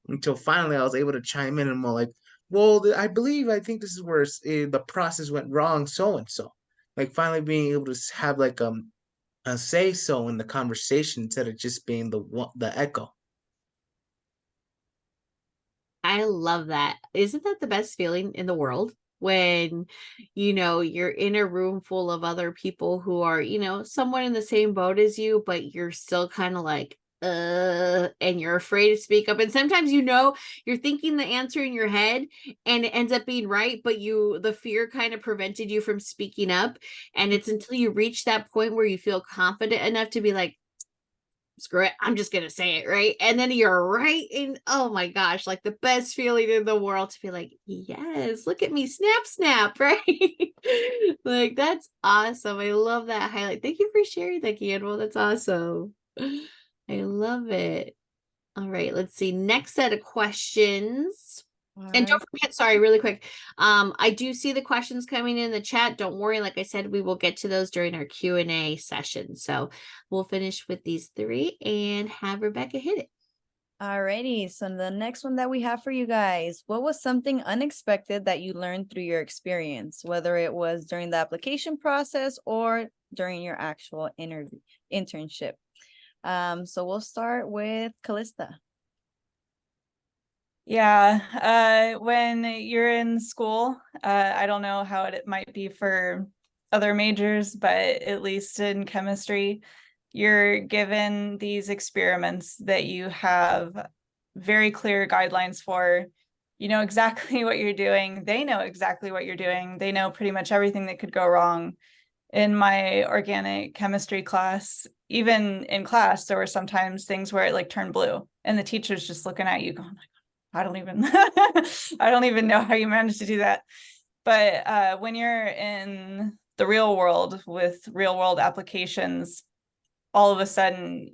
until finally I was able to chime in and I'm all like, well, I think this is where the process went wrong, so and so. Like finally being able to have like a say so in the conversation instead of just being the echo. I love that. Isn't that the best feeling in the world? When, you're in a room full of other people who are, somewhat in the same boat as you, but you're still kind of like, and you're afraid to speak up. And sometimes, you're thinking the answer in your head and it ends up being right, but the fear kind of prevented you from speaking up. And it's until you reach that point where you feel confident enough to be like, screw it, I'm just gonna say it, right? And then you're right in, oh my gosh, like the best feeling in the world to be like, yes, look at me, snap snap, right? Like that's awesome. I love that highlight. Thank you for sharing that, Guillermo. That's awesome. I love it. All right, let's see, next set of questions. All And don't right. forget, sorry, really quick. I do see the questions coming in the chat. Don't worry. Like I said, we will get to those during our Q&A session. So we'll finish with these three and have Rebecca hit it. Alrighty, so the next one that we have for you guys, what was something unexpected that you learned through your experience, whether it was during the application process or during your actual internship? So we'll start with Callista. Yeah, when you're in school, I don't know how it might be for other majors, but at least in chemistry, you're given these experiments that you have very clear guidelines for. You know exactly what you're doing. They know exactly what you're doing. They know pretty much everything that could go wrong. In my organic chemistry class, even in class, there were sometimes things where it like turned blue and the teacher's just looking at you going, I don't even I don't even know how you managed to do that. But when you're in the real world with real world applications, all of a sudden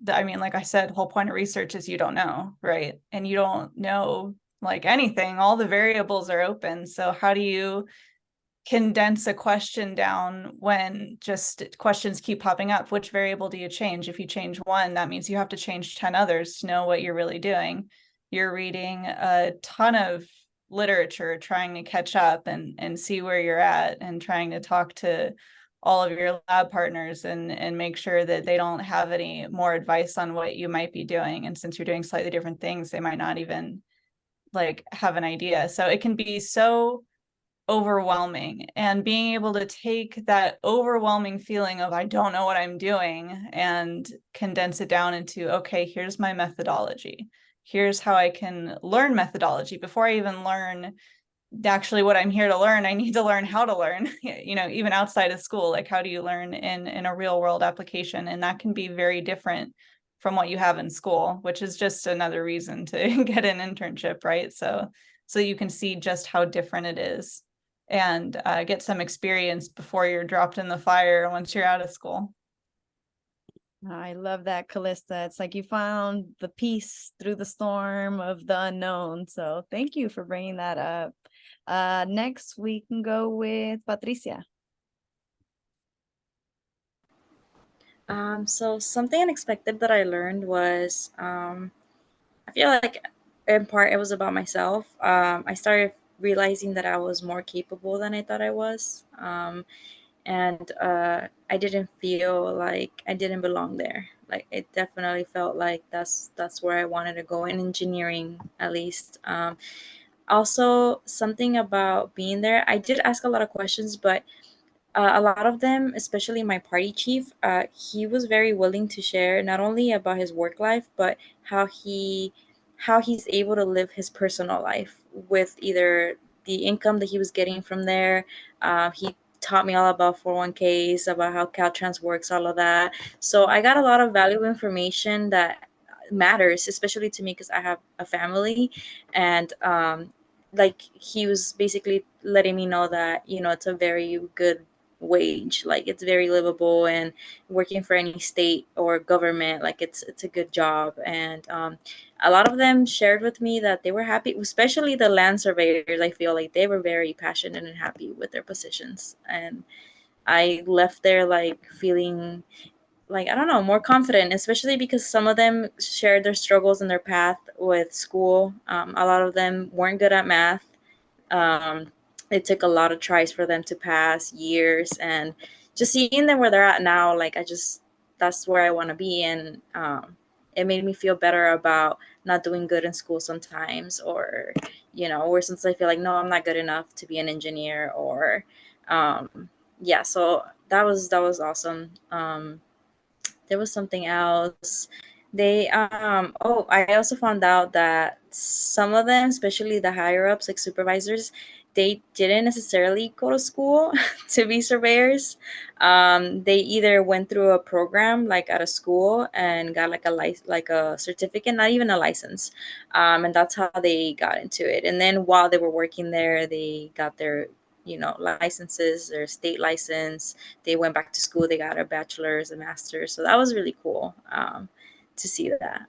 I mean, like I said, the whole point of research is you don't know, right? And you don't know like anything. All the variables are open. So how do you condense a question down when just questions keep popping up? Which variable do you change? If you change one, that means you have to change 10 others to know what you're really doing. You're reading a ton of literature, trying to catch up and see where you're at, and trying to talk to all of your lab partners and make sure that they don't have any more advice on what you might be doing. And since you're doing slightly different things, they might not even like have an idea. So it can be so overwhelming, and being able to take that overwhelming feeling of I don't know what I'm doing and condense it down into, okay, here's my methodology. Here's how I can learn methodology. Before I even learn actually what I'm here to learn, I need to learn how to learn, even outside of school. Like, how do you learn in a real world application? And that can be very different from what you have in school, which is just another reason to get an internship, right? So you can see just how different it is, and get some experience before you're dropped in the fire once you're out of school. I love that, Callista. It's like you found the peace through the storm of the unknown. So thank you for bringing that up. Next, we can go with Patricia. So something unexpected that I learned was I feel like in part it was about myself. I started realizing that I was more capable than I thought I was. And I didn't feel like I didn't belong there. Like it definitely felt like that's where I wanted to go in engineering, at least. Also, something about being there, I did ask a lot of questions, but a lot of them, especially my party chief, he was very willing to share not only about his work life, but how he's able to live his personal life with either the income that he was getting from there. He taught me all about 401ks, about how Caltrans works, all of that. So I got a lot of valuable information that matters, especially to me because I have a family, and like he was basically letting me know that it's a very good wage. Like it's very livable, and working for any state or government, like it's a good job. And a lot of them shared with me that they were happy, especially the land surveyors. I feel like they were very passionate and happy with their positions. And I left there like feeling like, I don't know, more confident, especially because some of them shared their struggles in their path with school. A lot of them weren't good at math. um, it took a lot of tries for them to pass, years, and just seeing them where they're at now, like I just, that's where I want to be. And it made me feel better about not doing good in school sometimes, or or since I feel like, no, I'm not good enough to be an engineer, or yeah. So that was awesome. There was something else. They oh, I also found out that some of them, especially the higher ups, like supervisors, they didn't necessarily go to school to be surveyors. They either went through a program like at a school and got like like a certificate, not even a license. And that's how they got into it. And then while they were working there, they got their licenses, their state license. They went back to school, they got a bachelor's, a master's. So that was really cool, to see that.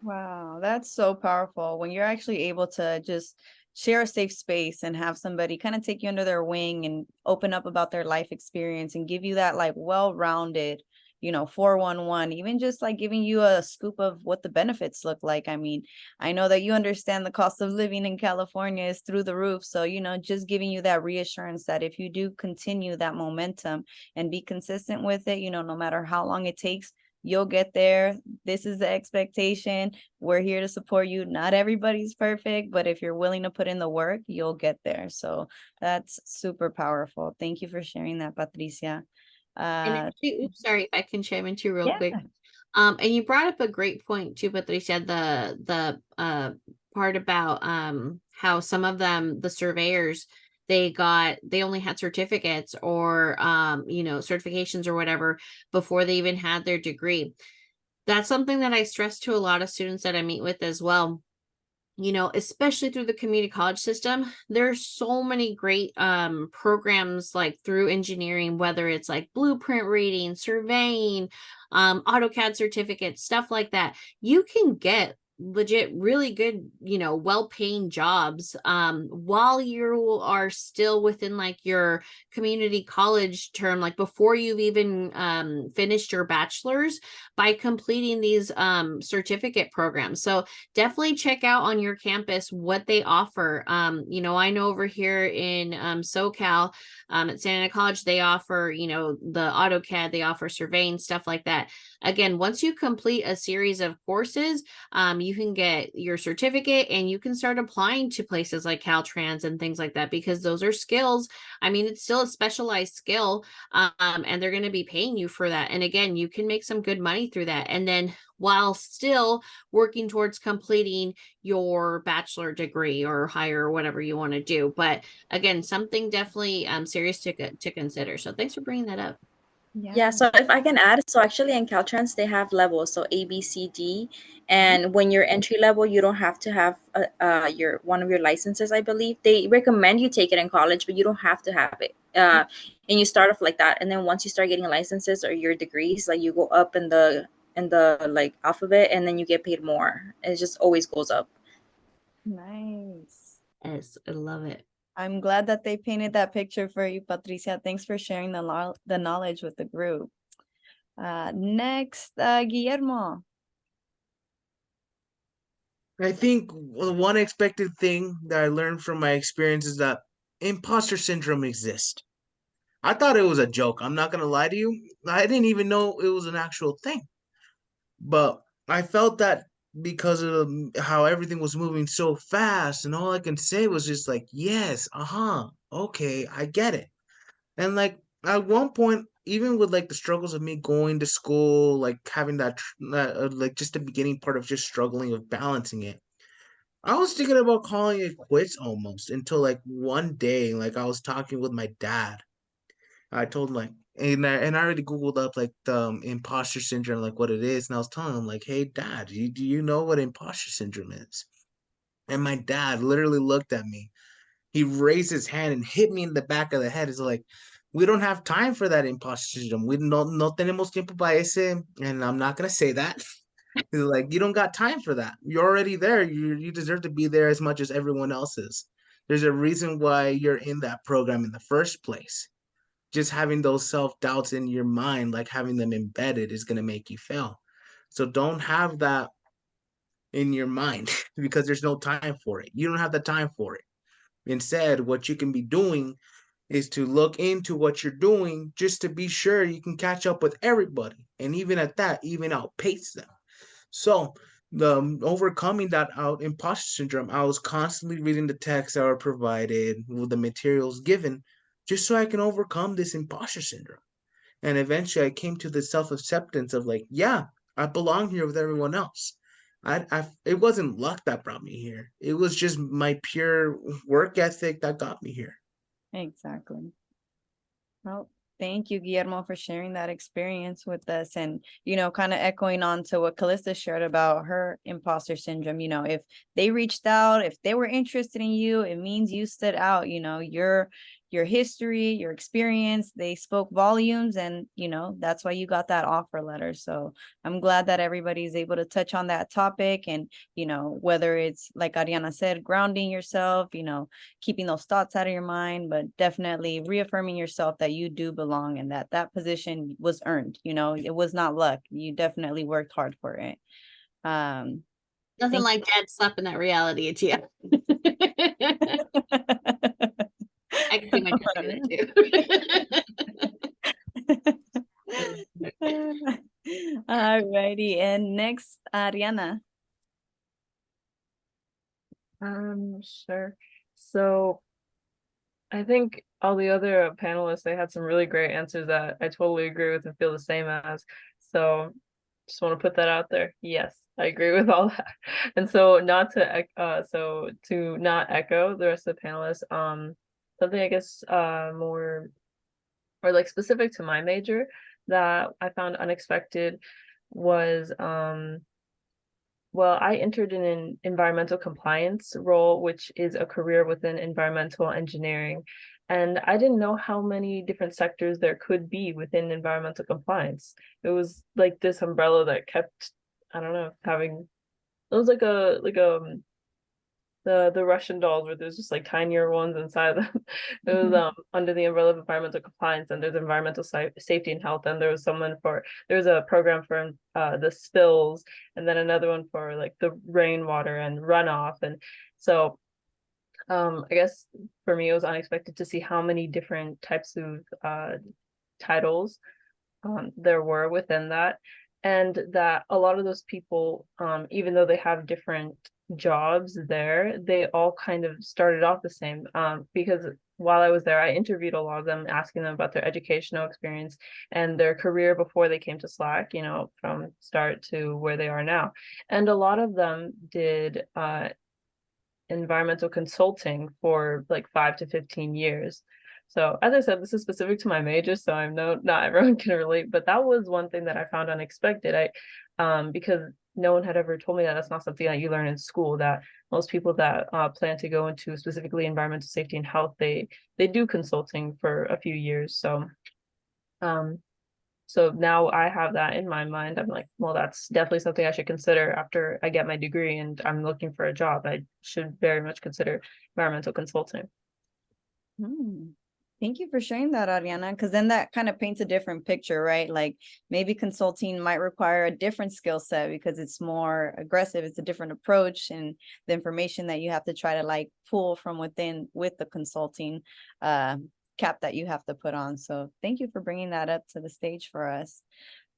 Wow, that's so powerful when you're actually able to just share a safe space and have somebody kind of take you under their wing and open up about their life experience and give you that like well-rounded, 411, even just like giving you a scoop of what the benefits look like. I mean, I know that you understand the cost of living in California is through the roof. So, just giving you that reassurance that if you do continue that momentum and be consistent with it, no matter how long it takes, you'll get there. This is the expectation. We're here to support you. Not everybody's perfect, but if you're willing to put in the work, you'll get there. So that's super powerful. Thank you for sharing that, Patricia. And actually, oops, sorry if I can chime in too real Yeah. quick. And you brought up a great point too, Patricia, the part about how some of them, the surveyors, they only had certificates or certifications or whatever before they even had their degree. That's something that I stress to a lot of students that I meet with as well. Especially through the community college system, there's so many great programs like through engineering, whether it's like blueprint reading, surveying, AutoCAD certificates, stuff like that. You can get legit really good, well-paying jobs while you are still within like your community college term, like before you've even finished your bachelor's, by completing these certificate programs. So definitely check out on your campus what they offer. I know over here in SoCal, at Santa Ana College, they offer, the AutoCAD, they offer surveying, stuff like that. Again, once you complete a series of courses, you can get your certificate and you can start applying to places like Caltrans and things like that, because those are skills. I mean, it's still a specialized skill, and they're going to be paying you for that. And again, you can make some good money through that. And then while still working towards completing your bachelor degree or higher, or whatever you want to do. But again, something definitely serious to consider. So thanks for bringing that up. Yeah, so if I can add, so actually in Caltrans they have levels, so A, B, C, D, and when you're entry level, you don't have to have your one of your licenses. I believe they recommend you take it in college, but you don't have to have it. And you start off like that, and then once you start getting licenses or your degrees, like you go up in the like alphabet, and then you get paid more. It just always goes up. Nice. Yes, I love it. I'm glad that they painted that picture for you, Patricia. Thanks for sharing the knowledge with the group. Next, Guillermo. I think the one expected thing that I learned from my experience is that imposter syndrome exists. I thought it was a joke. I'm not gonna lie to you. I didn't even know it was an actual thing. But I felt that because of how everything was moving so fast, and all I can say was just like, yes, okay, I get it. And like at one point, even with like the struggles of me going to school, like having like just the beginning part of just struggling of balancing it, I was thinking about calling it quits almost until like one day, like I was talking with my dad. I told him like, and I already googled up like the imposter syndrome, like what it is, and I was telling him like, hey dad, do you know what imposter syndrome is? And my dad literally looked at me. He raised his hand and hit me in the back of the head. He's like, We don't have time for that imposter syndrome. We no tenemos tiempo para ese, and I'm not gonna say that. Like, you don't got time for that. You're already there. You deserve to be there as much as everyone else is. There's a reason why you're in that program in the first place. Just having those self-doubts in your mind, like having them embedded, is gonna make you fail. So don't have that in your mind because there's no time for it. You don't have the time for it. Instead, what you can be doing is to look into what you're doing just to be sure you can catch up with everybody. And even at that, even outpace them. So, the overcoming that out imposter syndrome, I was constantly reading the texts that were provided with the materials given just so I can overcome this imposter syndrome. And eventually I came to the self-acceptance of like, yeah, I belong here with everyone else. It wasn't luck that brought me here. It was just my pure work ethic that got me here. Exactly. Well, thank you, Guillermo, for sharing that experience with us. And, kind of echoing on to what Calista shared about her imposter syndrome. If they reached out, if they were interested in you, it means you stood out. Your history, your experience, they spoke volumes, and that's why you got that offer letter. So I'm glad that everybody's able to touch on that topic. And whether it's like Ariana said, grounding yourself, keeping those thoughts out of your mind, but definitely reaffirming yourself that you do belong and that position was earned. It was not luck. You definitely worked hard for it. Nothing Thank- like dad slapping that reality at you. I can see my dad do that too. Alrighty, and next, Ariana. Sure. So I think all the other panelists, they had some really great answers that I totally agree with and feel the same as. So just want to put that out there. Yes, I agree with all that. And so to not echo the rest of the panelists, something I guess more or like specific to my major that I found unexpected was well, I entered in an environmental compliance role, which is a career within environmental engineering. And I didn't know how many different sectors there could be within environmental compliance. It was like this umbrella that kept, I don't know, having, it was like the Russian dolls where there's just like tinier ones inside them. It was under the umbrella of environmental compliance, and there's environmental safety and health, and there was a program for the spills, and then another one for like the rainwater and runoff. And so I guess for me it was unexpected to see how many different types of titles there were within that, and that a lot of those people, even though they have different jobs there, they all kind of started off the same, because while I was there, I interviewed a lot of them, asking them about their educational experience and their career before they came to Slack, from start to where they are now. And a lot of them did environmental consulting for like 5 to 15 years. So as I said, this is specific to my major, so I know not everyone can relate, but that was one thing that I found unexpected. Because no one had ever told me that that's not something that you learn in school, that most people that plan to go into specifically environmental safety and health, they do consulting for a few years. So now I have that in my mind. I'm like, well, that's definitely something I should consider after I get my degree and I'm looking for a job. I should very much consider environmental consulting. Thank you for sharing that, Ariana, because then that kind of paints a different picture, right? Like maybe consulting might require a different skill set because it's more aggressive. It's a different approach, and the information that you have to try to like pull from within with the consulting cap that you have to put on. So thank you for bringing that up to the stage for us.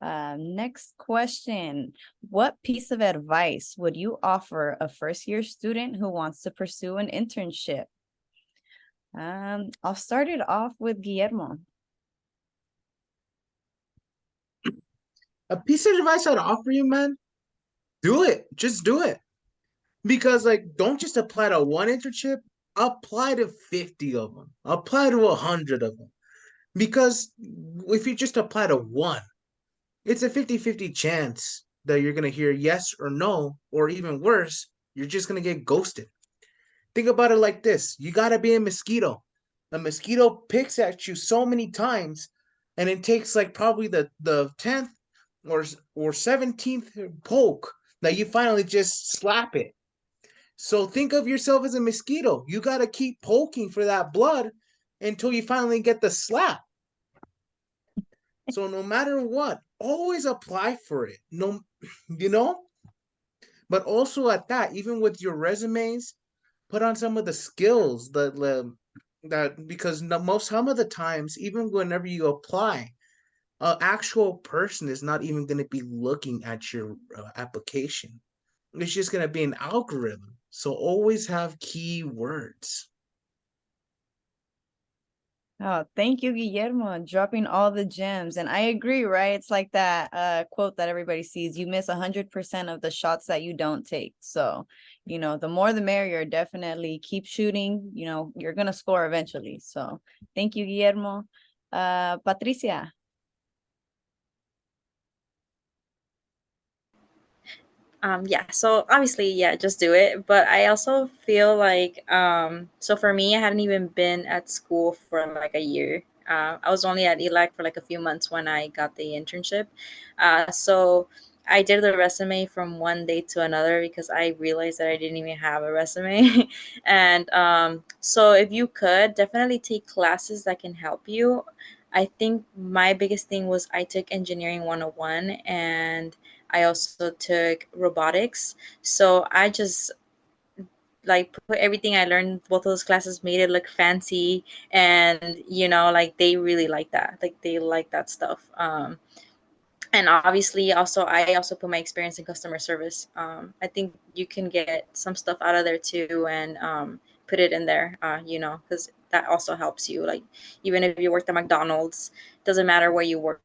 Next question. What piece of advice would you offer a first-year student who wants to pursue an internship? I'll start it off with Guillermo. A piece of advice I'd offer you, man, do it. Just do it. Because like, don't just apply to one internship, apply to 50 of them. Apply to 100 of them. Because if you just apply to one, it's a 50-50 chance that you're going to hear yes or no, or even worse, you're just going to get ghosted. Think about it like this. You got to be a mosquito. A mosquito picks at you so many times, and it takes like probably the 10th or 17th poke that you finally just slap it. So think of yourself as a mosquito. You got to keep poking for that blood until you finally get the slap. So no matter what, always apply for it. No, you know? But also at that, even with your resumes, put on some of the skills that because some of the times, even whenever you apply, an actual person is not even going to be looking at your application. It's just going to be an algorithm. So always have keywords. Oh, thank you, Guillermo, dropping all the gems. And I agree, right? It's like that quote that everybody sees, you miss 100% of the shots that you don't take. So, the more the merrier, definitely keep shooting, you're going to score eventually. So thank you, Guillermo. Patricia. Yeah, so obviously, yeah, just do it. But I also feel like, so for me, I hadn't even been at school for like a year. I was only at ELAC for like a few months when I got the internship. So I did the resume from one day to another because I realized that I didn't even have a resume. And so if you could definitely take classes that can help you. I think my biggest thing was I took engineering 101, and I also took robotics. So I just like put everything I learned, both of those classes, made it look fancy. And, like they really like that. Like they like that stuff. And obviously also I also put my experience in customer service. I think you can get some stuff out of there too, and put it in there, because that also helps you. Like even if you worked at McDonald's, doesn't matter where you work,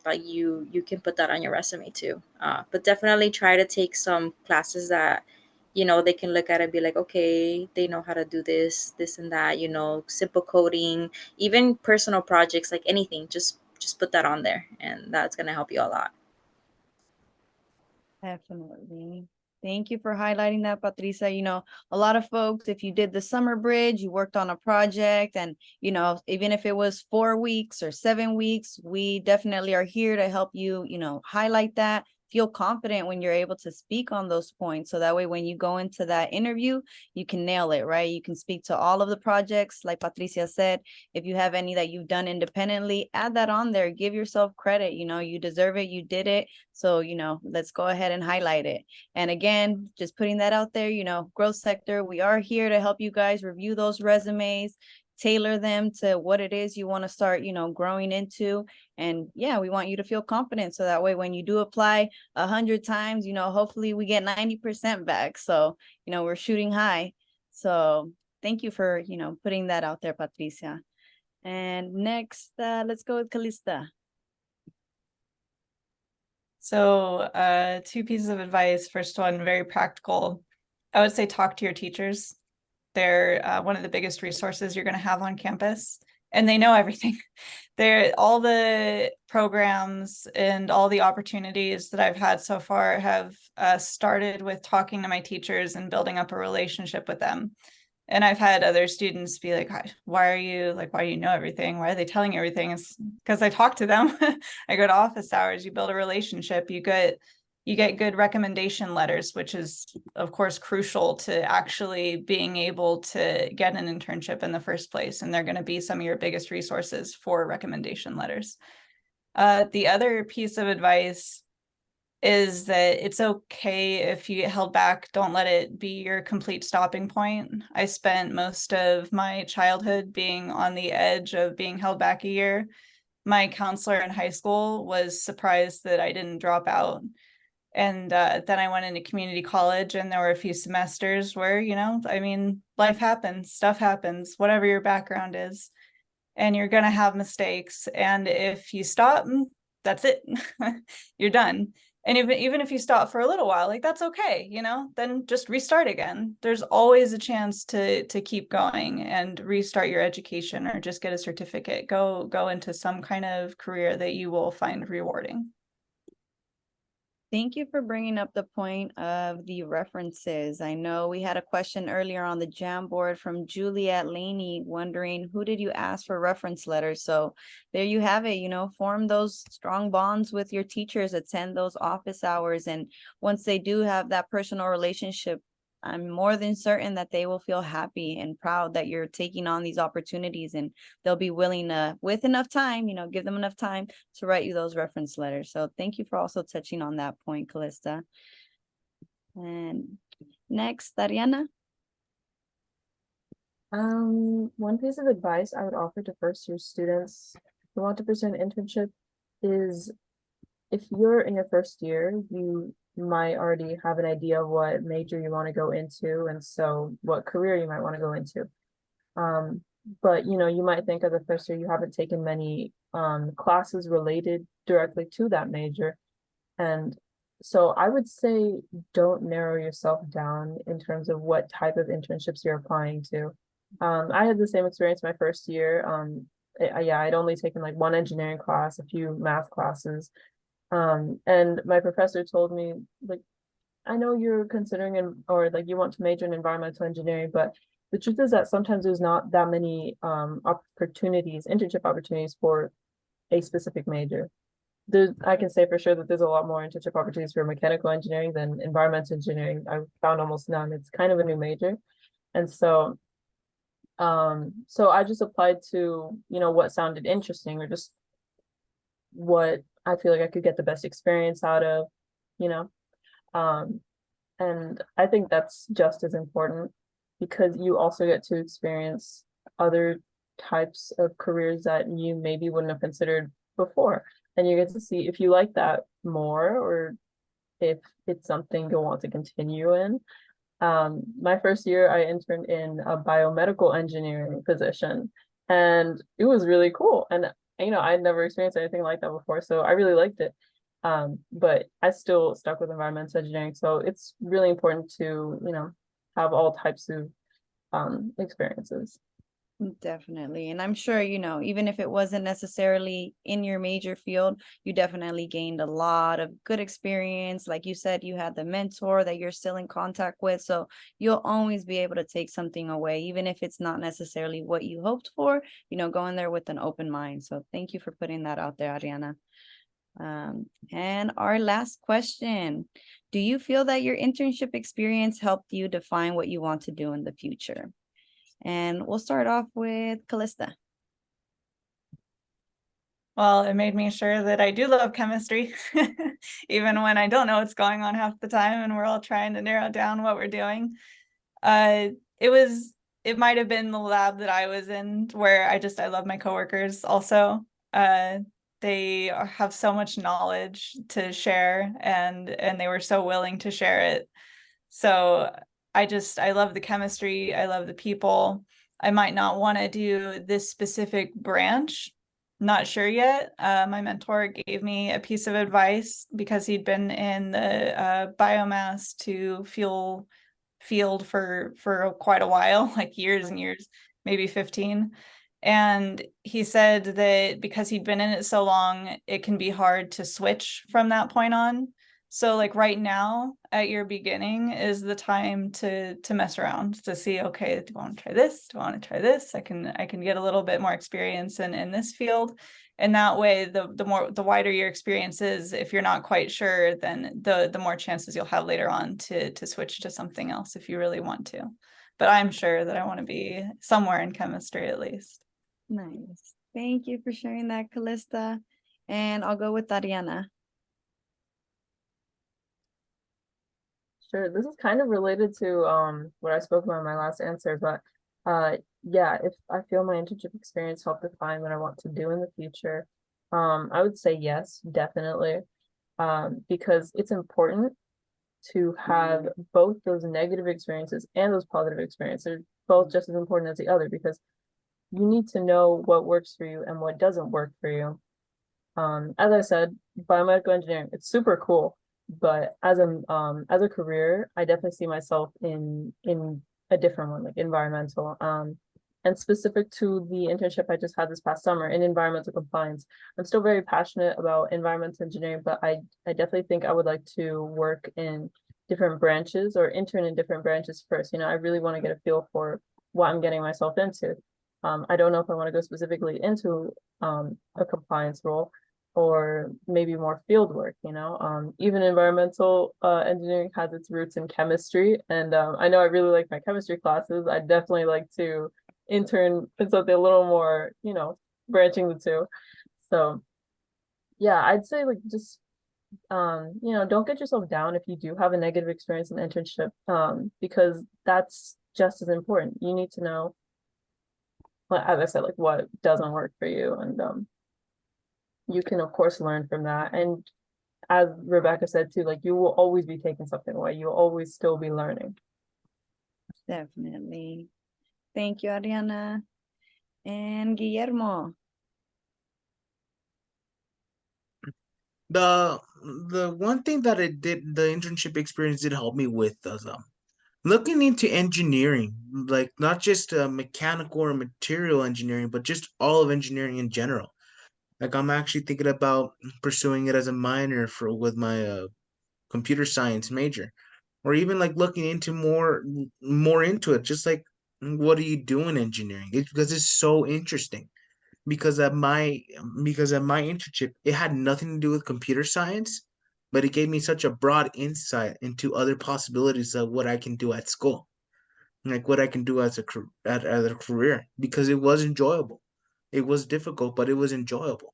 like you can put that on your resume too. But definitely try to take some classes that they can look at and be like, okay, they know how to do this and that, simple coding, even personal projects, like anything, just put that on there, and that's going to help you a lot. Definitely. Thank you for highlighting that, Patricia. A lot of folks, if you did the summer bridge, you worked on a project, and, even if it was 4 weeks or 7 weeks, we definitely are here to help you, highlight that. Feel confident when you're able to speak on those points. So that way, when you go into that interview, you can nail it, right? You can speak to all of the projects. Like Patricia said, if you have any that you've done independently, add that on there. Give yourself credit. You deserve it. You did it. So, let's go ahead and highlight it. And again, just putting that out there, growth sector, we are here to help you guys review those resumes, tailor them to what it is you want to start, growing into. And yeah, we want you to feel confident. So that way, when you do apply 100 times, hopefully we get 90% back. So, we're shooting high. So thank you for, putting that out there, Patricia. And next, let's go with Calista. So, 2 pieces of advice. First one, very practical. I would say talk to your teachers. They're one of the biggest resources you're going to have on campus, and they know everything. They're all the programs and all the opportunities that I've had so far have started with talking to my teachers and building up a relationship with them. And I've had other students be like, why do you know everything? Why are they telling you everything? It's because I talk to them. I go to office hours, you build a relationship, you get good recommendation letters, which is of course crucial to actually being able to get an internship in the first place. And they're going to be some of your biggest resources for recommendation letters. The other piece of advice is that it's okay if you get held back. Don't let it be your complete stopping point. I spent most of my childhood being on the edge of being held back a year. My counselor in high school was surprised that I didn't drop out. And then I went into community college, and there were a few semesters where, life happens, stuff happens, whatever your background is, and you're going to have mistakes. And if you stop, that's it. You're done. And even if you stop for a little while, like that's okay, then just restart again. There's always a chance to keep going and restart your education, or just get a certificate, go into some kind of career that you will find rewarding. Thank you for bringing up the point of the references. I know we had a question earlier on the Jamboard from Juliet Laney wondering, who did you ask for reference letters? So there you have it, form those strong bonds with your teachers, attend those office hours. And once they do have that personal relationship, I'm more than certain that they will feel happy and proud that you're taking on these opportunities, and they'll be willing to, with enough time, give them enough time to write you those reference letters. So thank you for also touching on that point, Callista. And next, Ariana. One piece of advice I would offer to first year students who want to pursue an internship is, if you're in your first year, you might already have an idea of what major you want to go into, and so what career you might want to go into. But you might think as a first year you haven't taken many classes related directly to that major. And so I would say don't narrow yourself down in terms of what type of internships you're applying to. I had the same experience my first year. I'd only taken like one engineering class, a few math classes. And my professor told me, like, I know you're considering or like you want to major in environmental engineering, but the truth is that sometimes there's not that many internship opportunities for a specific major. I can say for sure that there's a lot more internship opportunities for mechanical engineering than environmental engineering. I found almost none. It's kind of a new major. And so I just applied to, what sounded interesting, or just what I feel like I could get the best experience out of, you know. And I think that's just as important, because you also get to experience other types of careers that you maybe wouldn't have considered before. And you get to see if you like that more, or if it's something you'll want to continue in. My first year, I interned in a biomedical engineering position, and it was really cool. And I'd never experienced anything like that before, so I really liked it. But I still stuck with environmental engineering, so it's really important to have all types of experiences. Definitely. And I'm sure, even if it wasn't necessarily in your major field, you definitely gained a lot of good experience. Like you said, you had the mentor that you're still in contact with. So you'll always be able to take something away, even if it's not necessarily what you hoped for, go in there with an open mind. So thank you for putting that out there, Ariana. And our last question: do you feel that your internship experience helped you define what you want to do in the future? And we'll start off with Callista. Well, it made me sure that I do love chemistry, even when I don't know what's going on half the time and we're all trying to narrow down what we're doing. It might have been the lab that I was in, where I love my coworkers also. They have so much knowledge to share, and they were so willing to share it. So I love the chemistry. I love the people. I might not want to do this specific branch. Not sure yet. My mentor gave me a piece of advice because he'd been in the biomass to fuel field for quite a while, like years and years, maybe 15. And he said that because he'd been in it so long, it can be hard to switch from that point on. So like right now at your beginning is the time to mess around, to see, okay, do I want to try this? Do I want to try this? I can get a little bit more experience in this field. And that way, the wider your experience is, if you're not quite sure, then the more chances you'll have later on to switch to something else if you really want to. But I'm sure that I want to be somewhere in chemistry at least. Nice. Thank you for sharing that, Callista. And I'll go with Ariana. Sure. This is kind of related to what I spoke about in my last answer, but yeah, if I feel my internship experience helped define what I want to do in the future, I would say yes, definitely. Because it's important to have both those negative experiences and those positive experiences. They're both just as important as the other, because you need to know what works for you and what doesn't work for you. As I said, biomedical engineering, it's super cool. But as a career, I definitely see myself in a different one, like environmental. And specific to the internship I just had this past summer in environmental compliance, I'm still very passionate about environmental engineering, but I definitely think I would like to work in different branches or intern in different branches first. You know, I really want to get a feel for what I'm getting myself into. I don't know if I want to go specifically into a compliance role or maybe more field work, you know. Even environmental engineering has its roots in chemistry. And I know I really like my chemistry classes. I definitely like to intern in something a little more, you know, branching the two. So yeah, I'd say like just you know, don't get yourself down if you do have a negative experience in internship, because that's just as important. You need to know, well, as I said, like what doesn't work for you, and you can of course learn from that. And as Rebecca said too, like you will always be taking something away. You'll always still be learning. Definitely. Thank you, Ariana. And Guillermo. The the one thing that it did, the internship experience did help me with was looking into engineering, like not just mechanical or material engineering, but just all of engineering in general. Like I'm actually thinking about pursuing it as a minor for with my computer science major, or even like looking into more into it. Just like what do you do in engineering? It's because it's so interesting. Because at my internship, it had nothing to do with computer science, but it gave me such a broad insight into other possibilities of what I can do at school, like what I can do as at a career. Because it was enjoyable. It was difficult, but it was enjoyable.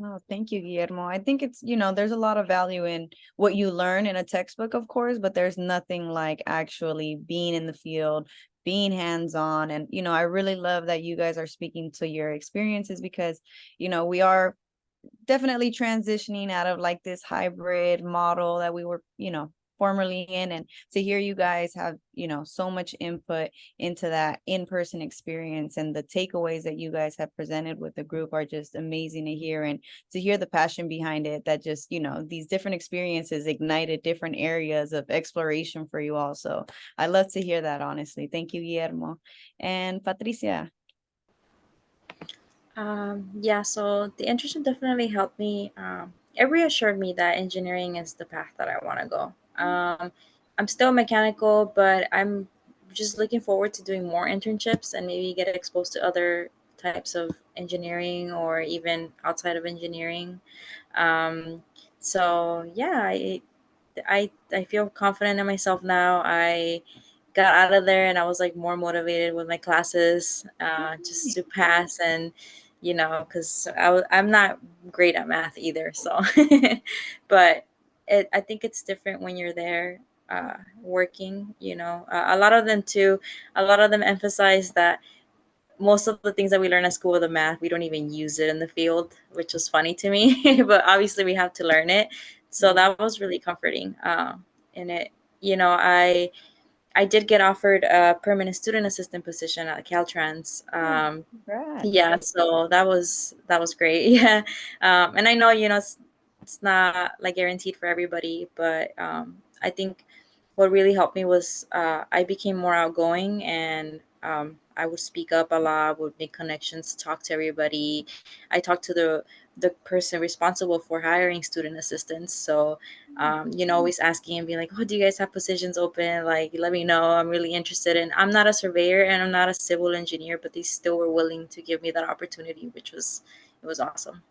Oh, thank you, Guillermo. I think it's, you know, there's a lot of value in what you learn in a textbook, of course, but there's nothing like actually being in the field, being hands-on. And, you know, I really love that you guys are speaking to your experiences because, you know, we are definitely transitioning out of like this hybrid model that we were, you know, formerly in, and to hear you guys have, you know, so much input into that in-person experience and the takeaways that you guys have presented with the group are just amazing to hear, and to hear the passion behind it, that just, you know, these different experiences ignited different areas of exploration for you all. So I love to hear that, honestly. Thank you, Guillermo. And Patricia. Yeah, so the internship definitely helped me. It reassured me that engineering is the path that I want to go. I'm still mechanical, but I'm just looking forward to doing more internships and maybe get exposed to other types of engineering or even outside of engineering. Um, so yeah, I feel confident in myself now. I got out of there and I was like more motivated with my classes, just to pass. And because I'm not great at math either, so but I think it's different when you're there, working. A lot of them emphasize that most of the things that we learn at school, the math, we don't even use it in the field, which was funny to me. But obviously, we have to learn it, so that was really comforting. In it, you know, I did get offered a permanent student assistant position at Caltrans. Congrats. Yeah, so that was great. Yeah, and I know it's not like guaranteed for everybody, but I think what really helped me was I became more outgoing, and I would speak up a lot, would make connections, talk to everybody. I talked to the person responsible for hiring student assistants, so always asking and being like, "Oh, do you guys have positions open? Like, let me know. I'm really interested." And I'm not a surveyor and I'm not a civil engineer, but they still were willing to give me that opportunity, which was it was awesome.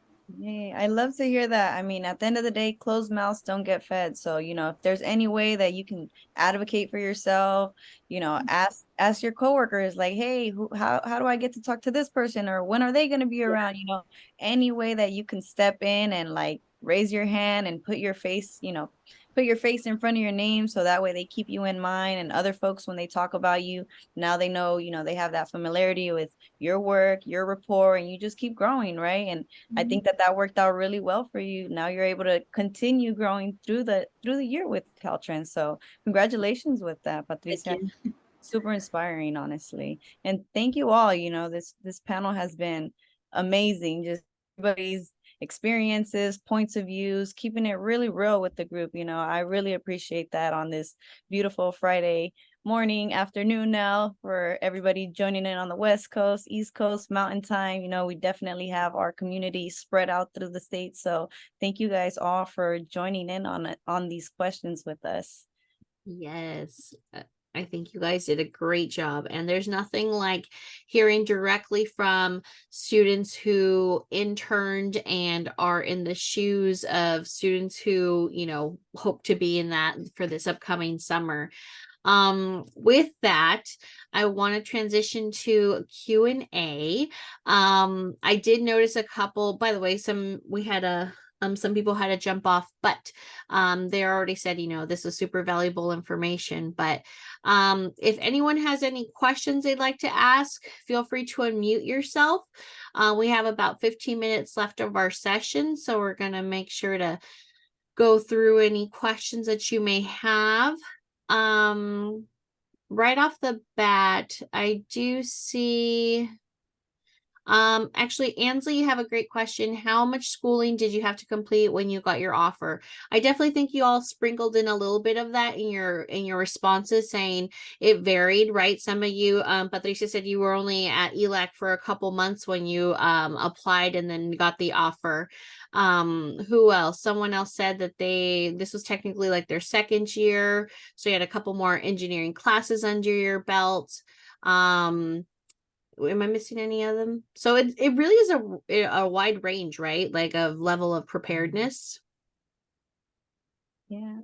Hey, I love to hear that. I mean, at the end of the day, closed mouths don't get fed. So, you know, if there's any way that you can advocate for yourself, you know, ask your coworkers like, hey, how do I get to talk to this person, or when are they going to be around? You know, any way that you can step in and like raise your hand and put your face, you know, put your face in front of your name, so that way they keep you in mind, and other folks, when they talk about you, now they know, you know, they have that familiarity with your work, your rapport, and you just keep growing, right? And I think that that worked out really well for you. Now you're able to continue growing through the year with Caltrans. So congratulations with that, Thank Patricia. you. Super inspiring, honestly. And thank you all. You know, this panel has been amazing. Just everybody's experiences, points of views, keeping it really real with the group. You know, I really appreciate that on this beautiful Friday morning, afternoon now for everybody joining in on the West Coast, East Coast, Mountain Time. You know, we definitely have our community spread out through the state. So thank you guys all for joining in on these questions with us. Yes. I think you guys did a great job, and there's nothing like hearing directly from students who interned and are in the shoes of students who, you know, hope to be in that for this upcoming summer. With that, I want to transition to Q&A. I did notice a couple, by the way, some people had to jump off, but they already said, you know, this was super valuable information. But if anyone has any questions they'd like to ask, feel free to unmute yourself. We have about 15 minutes left of our session, so we're going to make sure to go through any questions that you may have. Right off the bat, I do see actually, Ansley, you have a great question. How much schooling did you have to complete when you got your offer? I definitely think you all sprinkled in a little bit of that in your responses, saying it varied, right? Some of you, Patricia said you were only at ELAC for a couple months when you applied and then got the offer. Who else? Someone else said that this was technically like their second year, so you had a couple more engineering classes under your belt. Am I missing any of them? So it really is a wide range, right? Like of level of preparedness. Yeah.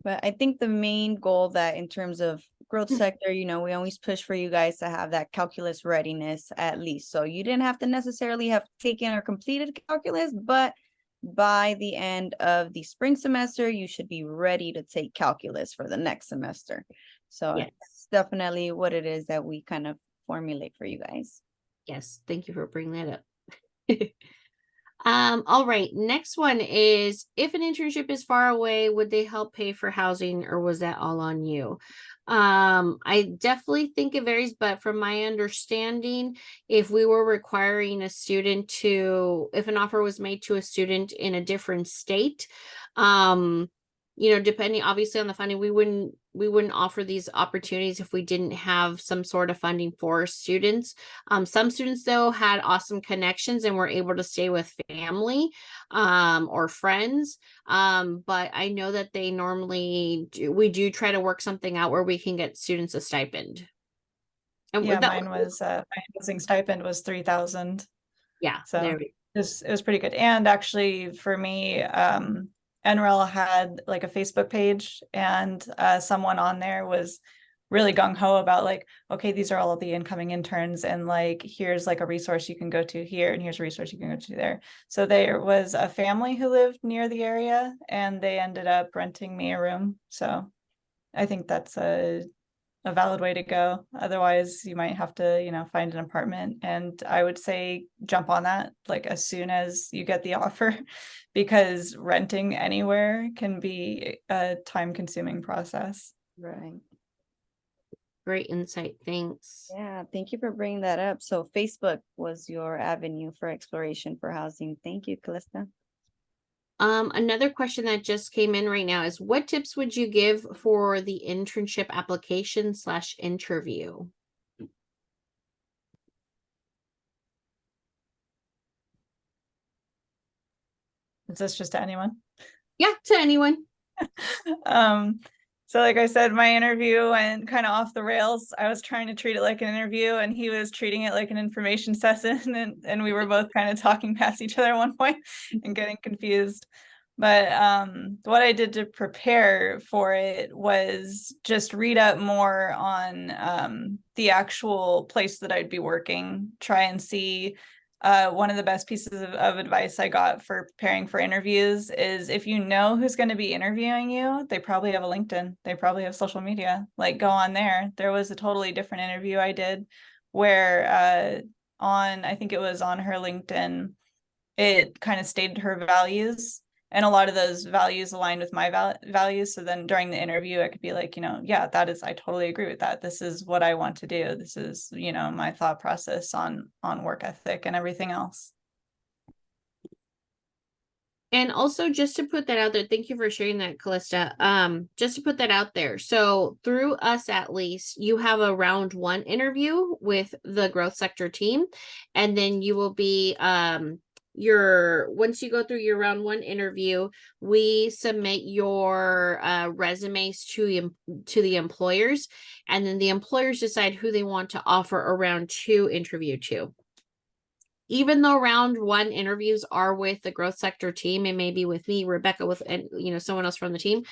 But I think the main goal that in terms of growth sector, you know, we always push for you guys to have that calculus readiness at least. So you didn't have to necessarily have taken or completed calculus, but by the end of the spring semester, you should be ready to take calculus for the next semester. So Yes. that's definitely what it is that we kind of formulate for you guys. Yes, thank you for bringing that up. All right, next one is, if an internship is far away, would they help pay for housing, or was that all on you? I definitely think it varies, but from my understanding, if we were requiring a student if an offer was made to a student in a different state, you know, depending obviously on the funding, we wouldn't offer these opportunities if we didn't have some sort of funding for students. Some students though had awesome connections and were able to stay with family or friends. But I know that they normally we do try to work something out where we can get students a stipend. And Yeah, mine was my housing stipend was 3,000. Yeah, so there it was pretty good. And actually for me, NREL had like a Facebook page, and someone on there was really gung-ho about like, okay, these are all of the incoming interns, and like here's like a resource you can go to here, and here's a resource you can go to there. So there was a family who lived near the area, and they ended up renting me a room. So I think that's a valid way to go. Otherwise, you might have to, you know, find an apartment. And I would say jump on that like as soon as you get the offer, because renting anywhere can be a time-consuming process. Right. Great insight. Thanks. Yeah, thank you for bringing that up. So Facebook was your avenue for exploration for housing. Thank you, Callista. Another question that just came in right now is, what tips would you give for the internship application / interview? Is this just to anyone? Yeah, to anyone. So like I said, my interview went kind of off the rails. I was trying to treat it like an interview, and he was treating it like an information session, and we were both kind of talking past each other at one point and getting confused. But what I did to prepare for it was just read up more on the actual place that I'd be working, try and see. One of the best pieces of advice I got for preparing for interviews is, if you know who's going to be interviewing you, they probably have a LinkedIn, they probably have social media, like go on there. There was a totally different interview I did where I think it was on her LinkedIn, it kind of stated her values, and a lot of those values aligned with my values. So then during the interview, I could be like, you know, yeah, I totally agree with that. This is what I want to do. This is, you know, my thought process on work ethic and everything else. And also just to put that out there, thank you for sharing that, Callista. Just to put that out there. So through us, at least, you have a round 1 interview with the growth sector team, and then you will be once you go through your round 1 interview, we submit your resumes to the employers, and then the employers decide who they want to offer a round 2 interview to. Even though round 1 interviews are with the growth sector team, it may be with me, Rebecca, with, and someone else from the team,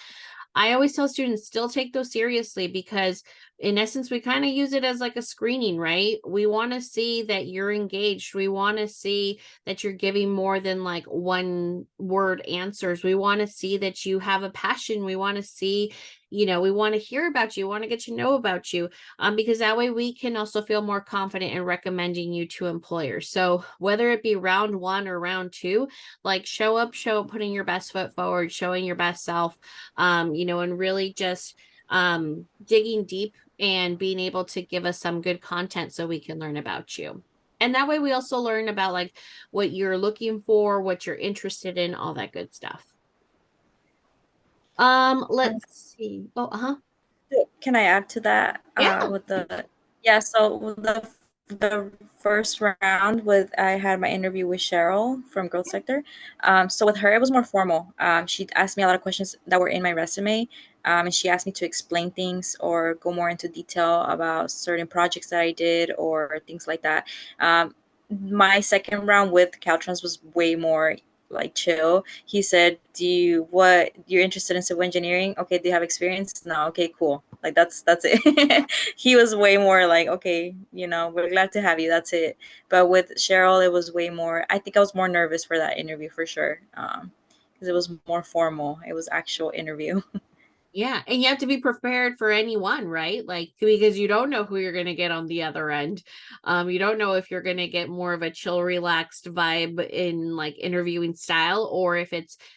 I always tell students still take those seriously, because in essence, we kind of use it as like a screening, right? We want to see that you're engaged. We want to see that you're giving more than like one word answers. We want to see that you have a passion. We want to see, we want to hear about you, want to get to know about you, because that way we can also feel more confident in recommending you to employers. So whether it be round 1 or round 2, like show up, putting your best foot forward, showing your best self, and really just digging deep and being able to give us some good content so we can learn about you. And that way we also learn about like what you're looking for, what you're interested in, all that good stuff. Let's see. Oh, Can I add to that? Yeah. With so with the first round I had my interview with Cheryl from Growth Sector. So with her, it was more formal. She asked me a lot of questions that were in my resume. And she asked me to explain things or go more into detail about certain projects that I did or things like that. My second round with Caltrans was way more like chill. He said, you're interested in civil engineering? Okay, do you have experience? No, okay, cool. Like that's it. He was way more like, okay, we're glad to have you. That's it. But with Cheryl, it was way more, I think I was more nervous for that interview for sure. Because it was more formal. It was actual interview. Yeah, and you have to be prepared for anyone, right? Like, because you don't know who you're going to get on the other end. You don't know if you're going to get more of a chill, relaxed vibe in like interviewing style, or if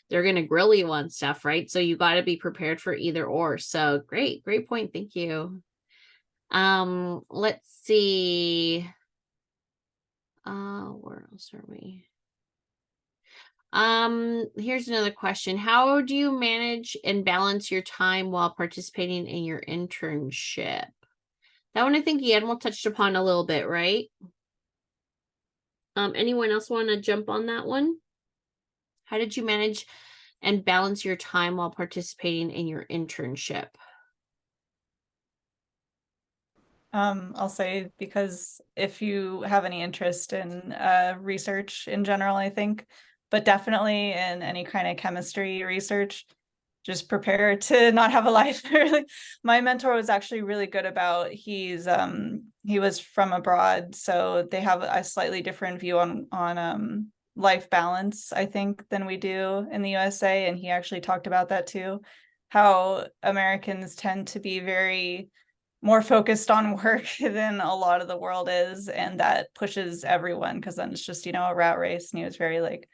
they're going to grill you on stuff, right? So you got to be prepared for either or. So great point. Thank you. Let's see. Where else are we? Here's another question. How do you manage and balance your time while participating in your internship? That one I think Guillermo touched upon a little bit, right? Anyone else want to jump on that one? How did you manage and balance your time while participating in your internship? I'll say, because if you have any interest in research in general, I think, but definitely in any kind of chemistry research, just prepare to not have a life. My mentor was actually really good about, he was from abroad, so they have a slightly different view on life balance, I think, than we do in the USA. And he actually talked about that too, how Americans tend to be very more focused on work than a lot of the world is, and that pushes everyone, because then it's just a rat race. And he was very like,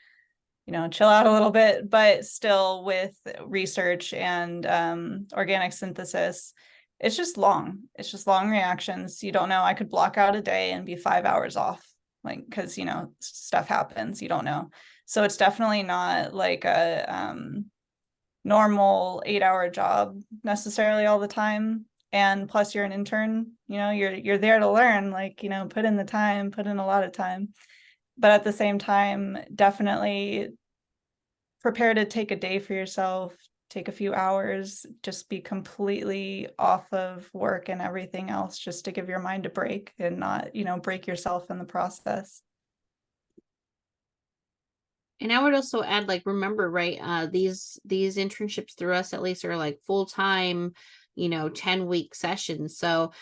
chill out a little bit, but still with research and organic synthesis, it's just long reactions. You don't know. I could block out a day and be 5 hours off, like, because stuff happens, you don't know. So it's definitely not like a normal 8-hour job necessarily all the time. And plus you're an intern, you're there to learn, like, put in the time, put in a lot of time. But at the same time, definitely prepare to take a day for yourself, take a few hours, just be completely off of work and everything else, just to give your mind a break and not, break yourself in the process. And I would also add, like, remember, right, these internships through us at least are like full-time, 10-week sessions. So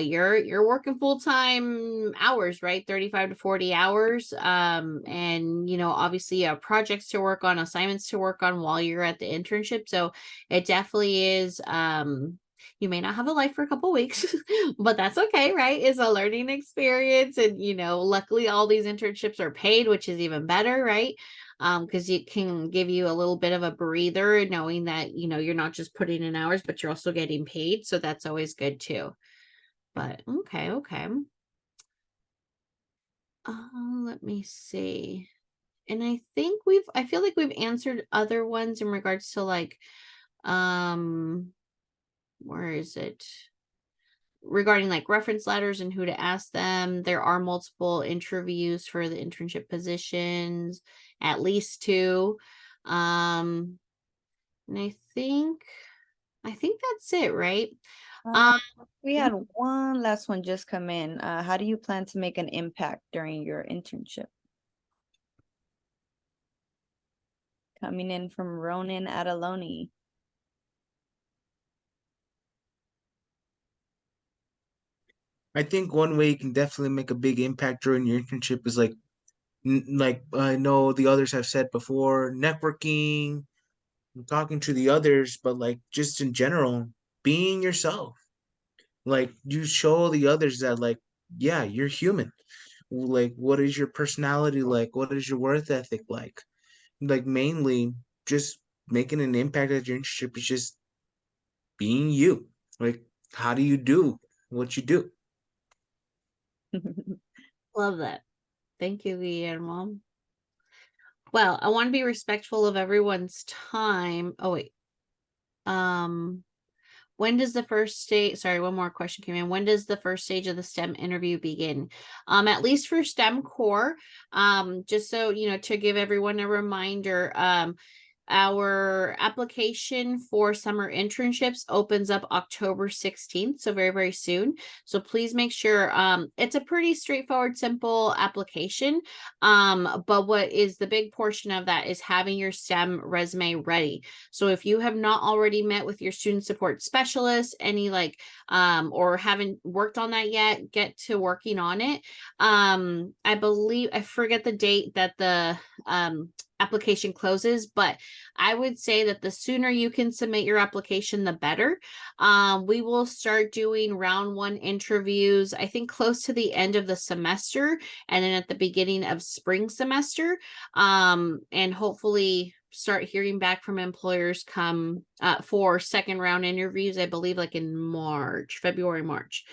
you're working full-time hours, right? 35 to 40 hours. And obviously you have projects to work on, assignments to work on while you're at the internship. So it definitely is you may not have a life for a couple weeks, but that's okay, right? It's a learning experience. And, luckily all these internships are paid, which is even better, right? Because it can give you a little bit of a breather, knowing that, you're not just putting in hours, but you're also getting paid. So that's always good too. But okay. Let me see. And I feel like we've answered other ones in regards to like, where is it? Regarding like reference letters and who to ask them. There are multiple interviews for the internship positions, at least 2. And I think that's it, right? We had one last one just come in. How do you plan to make an impact during your internship? Coming in from Ronan Adeloni. I think one way you can definitely make a big impact during your internship is like I know the others have said before, networking, talking to the others, but like just in general, being yourself. Like you show the others that like, yeah, you're human. Like what is your personality like? What is your worth ethic like? Like mainly just making an impact at your internship is just being you. Like how do you do what you do? Love that. Thank you, Guillermo. Well, I want to be respectful of everyone's time. Oh, wait. When does the first stage, sorry, one more question came in. When does the first stage of the STEM interview begin? At least for STEM core, just so, to give everyone a reminder, our application for summer internships opens up October 16th, so very, very soon. So please make sure, it's a pretty straightforward, simple application. But what is the big portion of that is having your STEM resume ready. So if you have not already met with your student support specialist, or haven't worked on that yet, get to working on it. I believe, I forget the date that the application closes, but I would say that the sooner you can submit your application, the better. We will start doing round 1 interviews, I think close to the end of the semester, and then at the beginning of spring semester, and hopefully start hearing back from employers come for second round interviews, I believe like in February, March.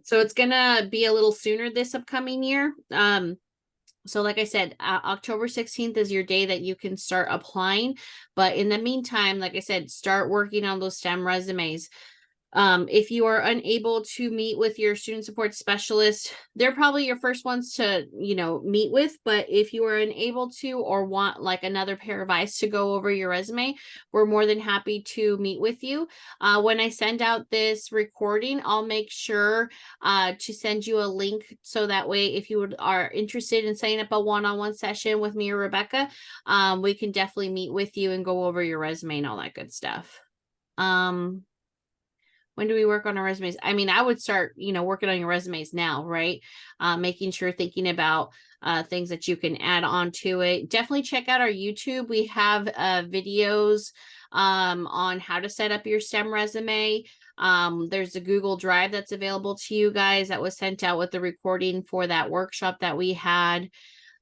So it's gonna be a little sooner this upcoming year. So like I said, October 16th is your day that you can start applying. But in the meantime, like I said, start working on those STEM resumes. If you are unable to meet with your student support specialist, they're probably your first ones to, meet with. But if you are unable to, or want like another pair of eyes to go over your resume, we're more than happy to meet with you. When I send out this recording, I'll make sure to send you a link. So that way, if you are interested in setting up a one-on-one session with me or Rebecca, we can definitely meet with you and go over your resume and all that good stuff. When do we work on our resumes? I mean, I would start, working on your resumes now, right? Making sure, thinking about things that you can add on to it. Definitely check out our YouTube. We have videos on how to set up your STEM resume. There's a Google Drive that's available to you guys that was sent out with the recording for that workshop that we had.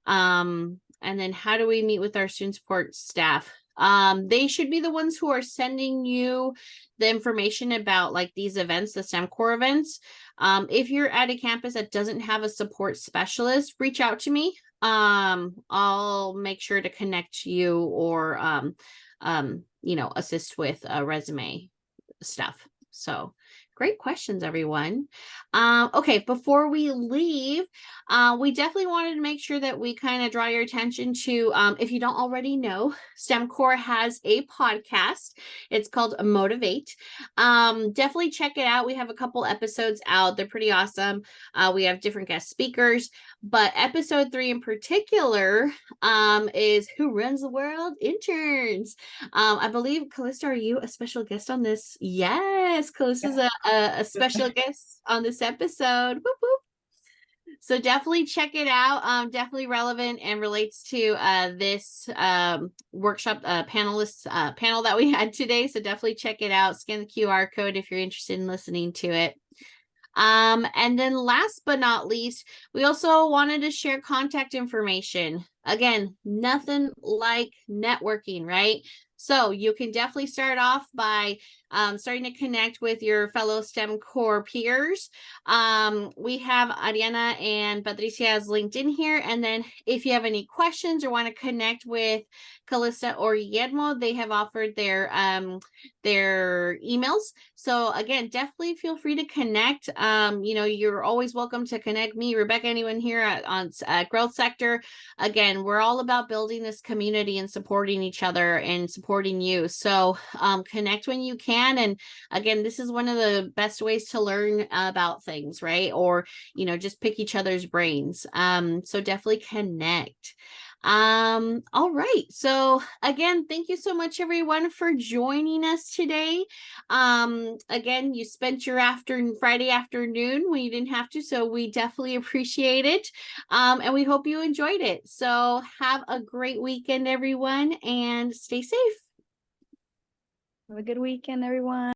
And then how do we meet with our student support staff? They should be the ones who are sending you the information about like these events, the STEM core events. If you're at a campus that doesn't have a support specialist, reach out to me. I'll make sure to connect you or assist with resume stuff. So great questions, everyone. Okay, before we leave, we definitely wanted to make sure that we kind of draw your attention to, if you don't already know, STEM Core has a podcast. It's called Motivate. Definitely check it out. We have a couple episodes out. They're pretty awesome. We have different guest speakers, but episode 3 in particular is Who Runs the World? Interns. I believe, Calista, are you a special guest on this? Yes, Calista's a special guest on this episode. Whoop, whoop. So definitely check it out. Definitely relevant and relates to this workshop panel that we had today. So definitely check it out. Scan the QR code if you're interested in listening to it. And then last but not least, we also wanted to share contact information. Again, nothing like networking, right? So you can definitely start off by starting to connect with your fellow STEM core peers. We have Ariana and Patricia's LinkedIn here. And then if you have any questions or want to connect with Calista or Guillermo, they have offered their emails. So again, definitely feel free to connect. You're always welcome to connect me, Rebecca, anyone here on Growth Sector. Again, we're all about building this community and supporting each other and supporting you. So connect when you can. And again, this is one of the best ways to learn about things, right? Or, just pick each other's brains. So definitely connect. All right. So again, thank you so much everyone for joining us today. Again, you spent your Friday afternoon when you didn't have to, so we definitely appreciate it. And we hope you enjoyed it. So have a great weekend, everyone, and stay safe. Have a good weekend, everyone.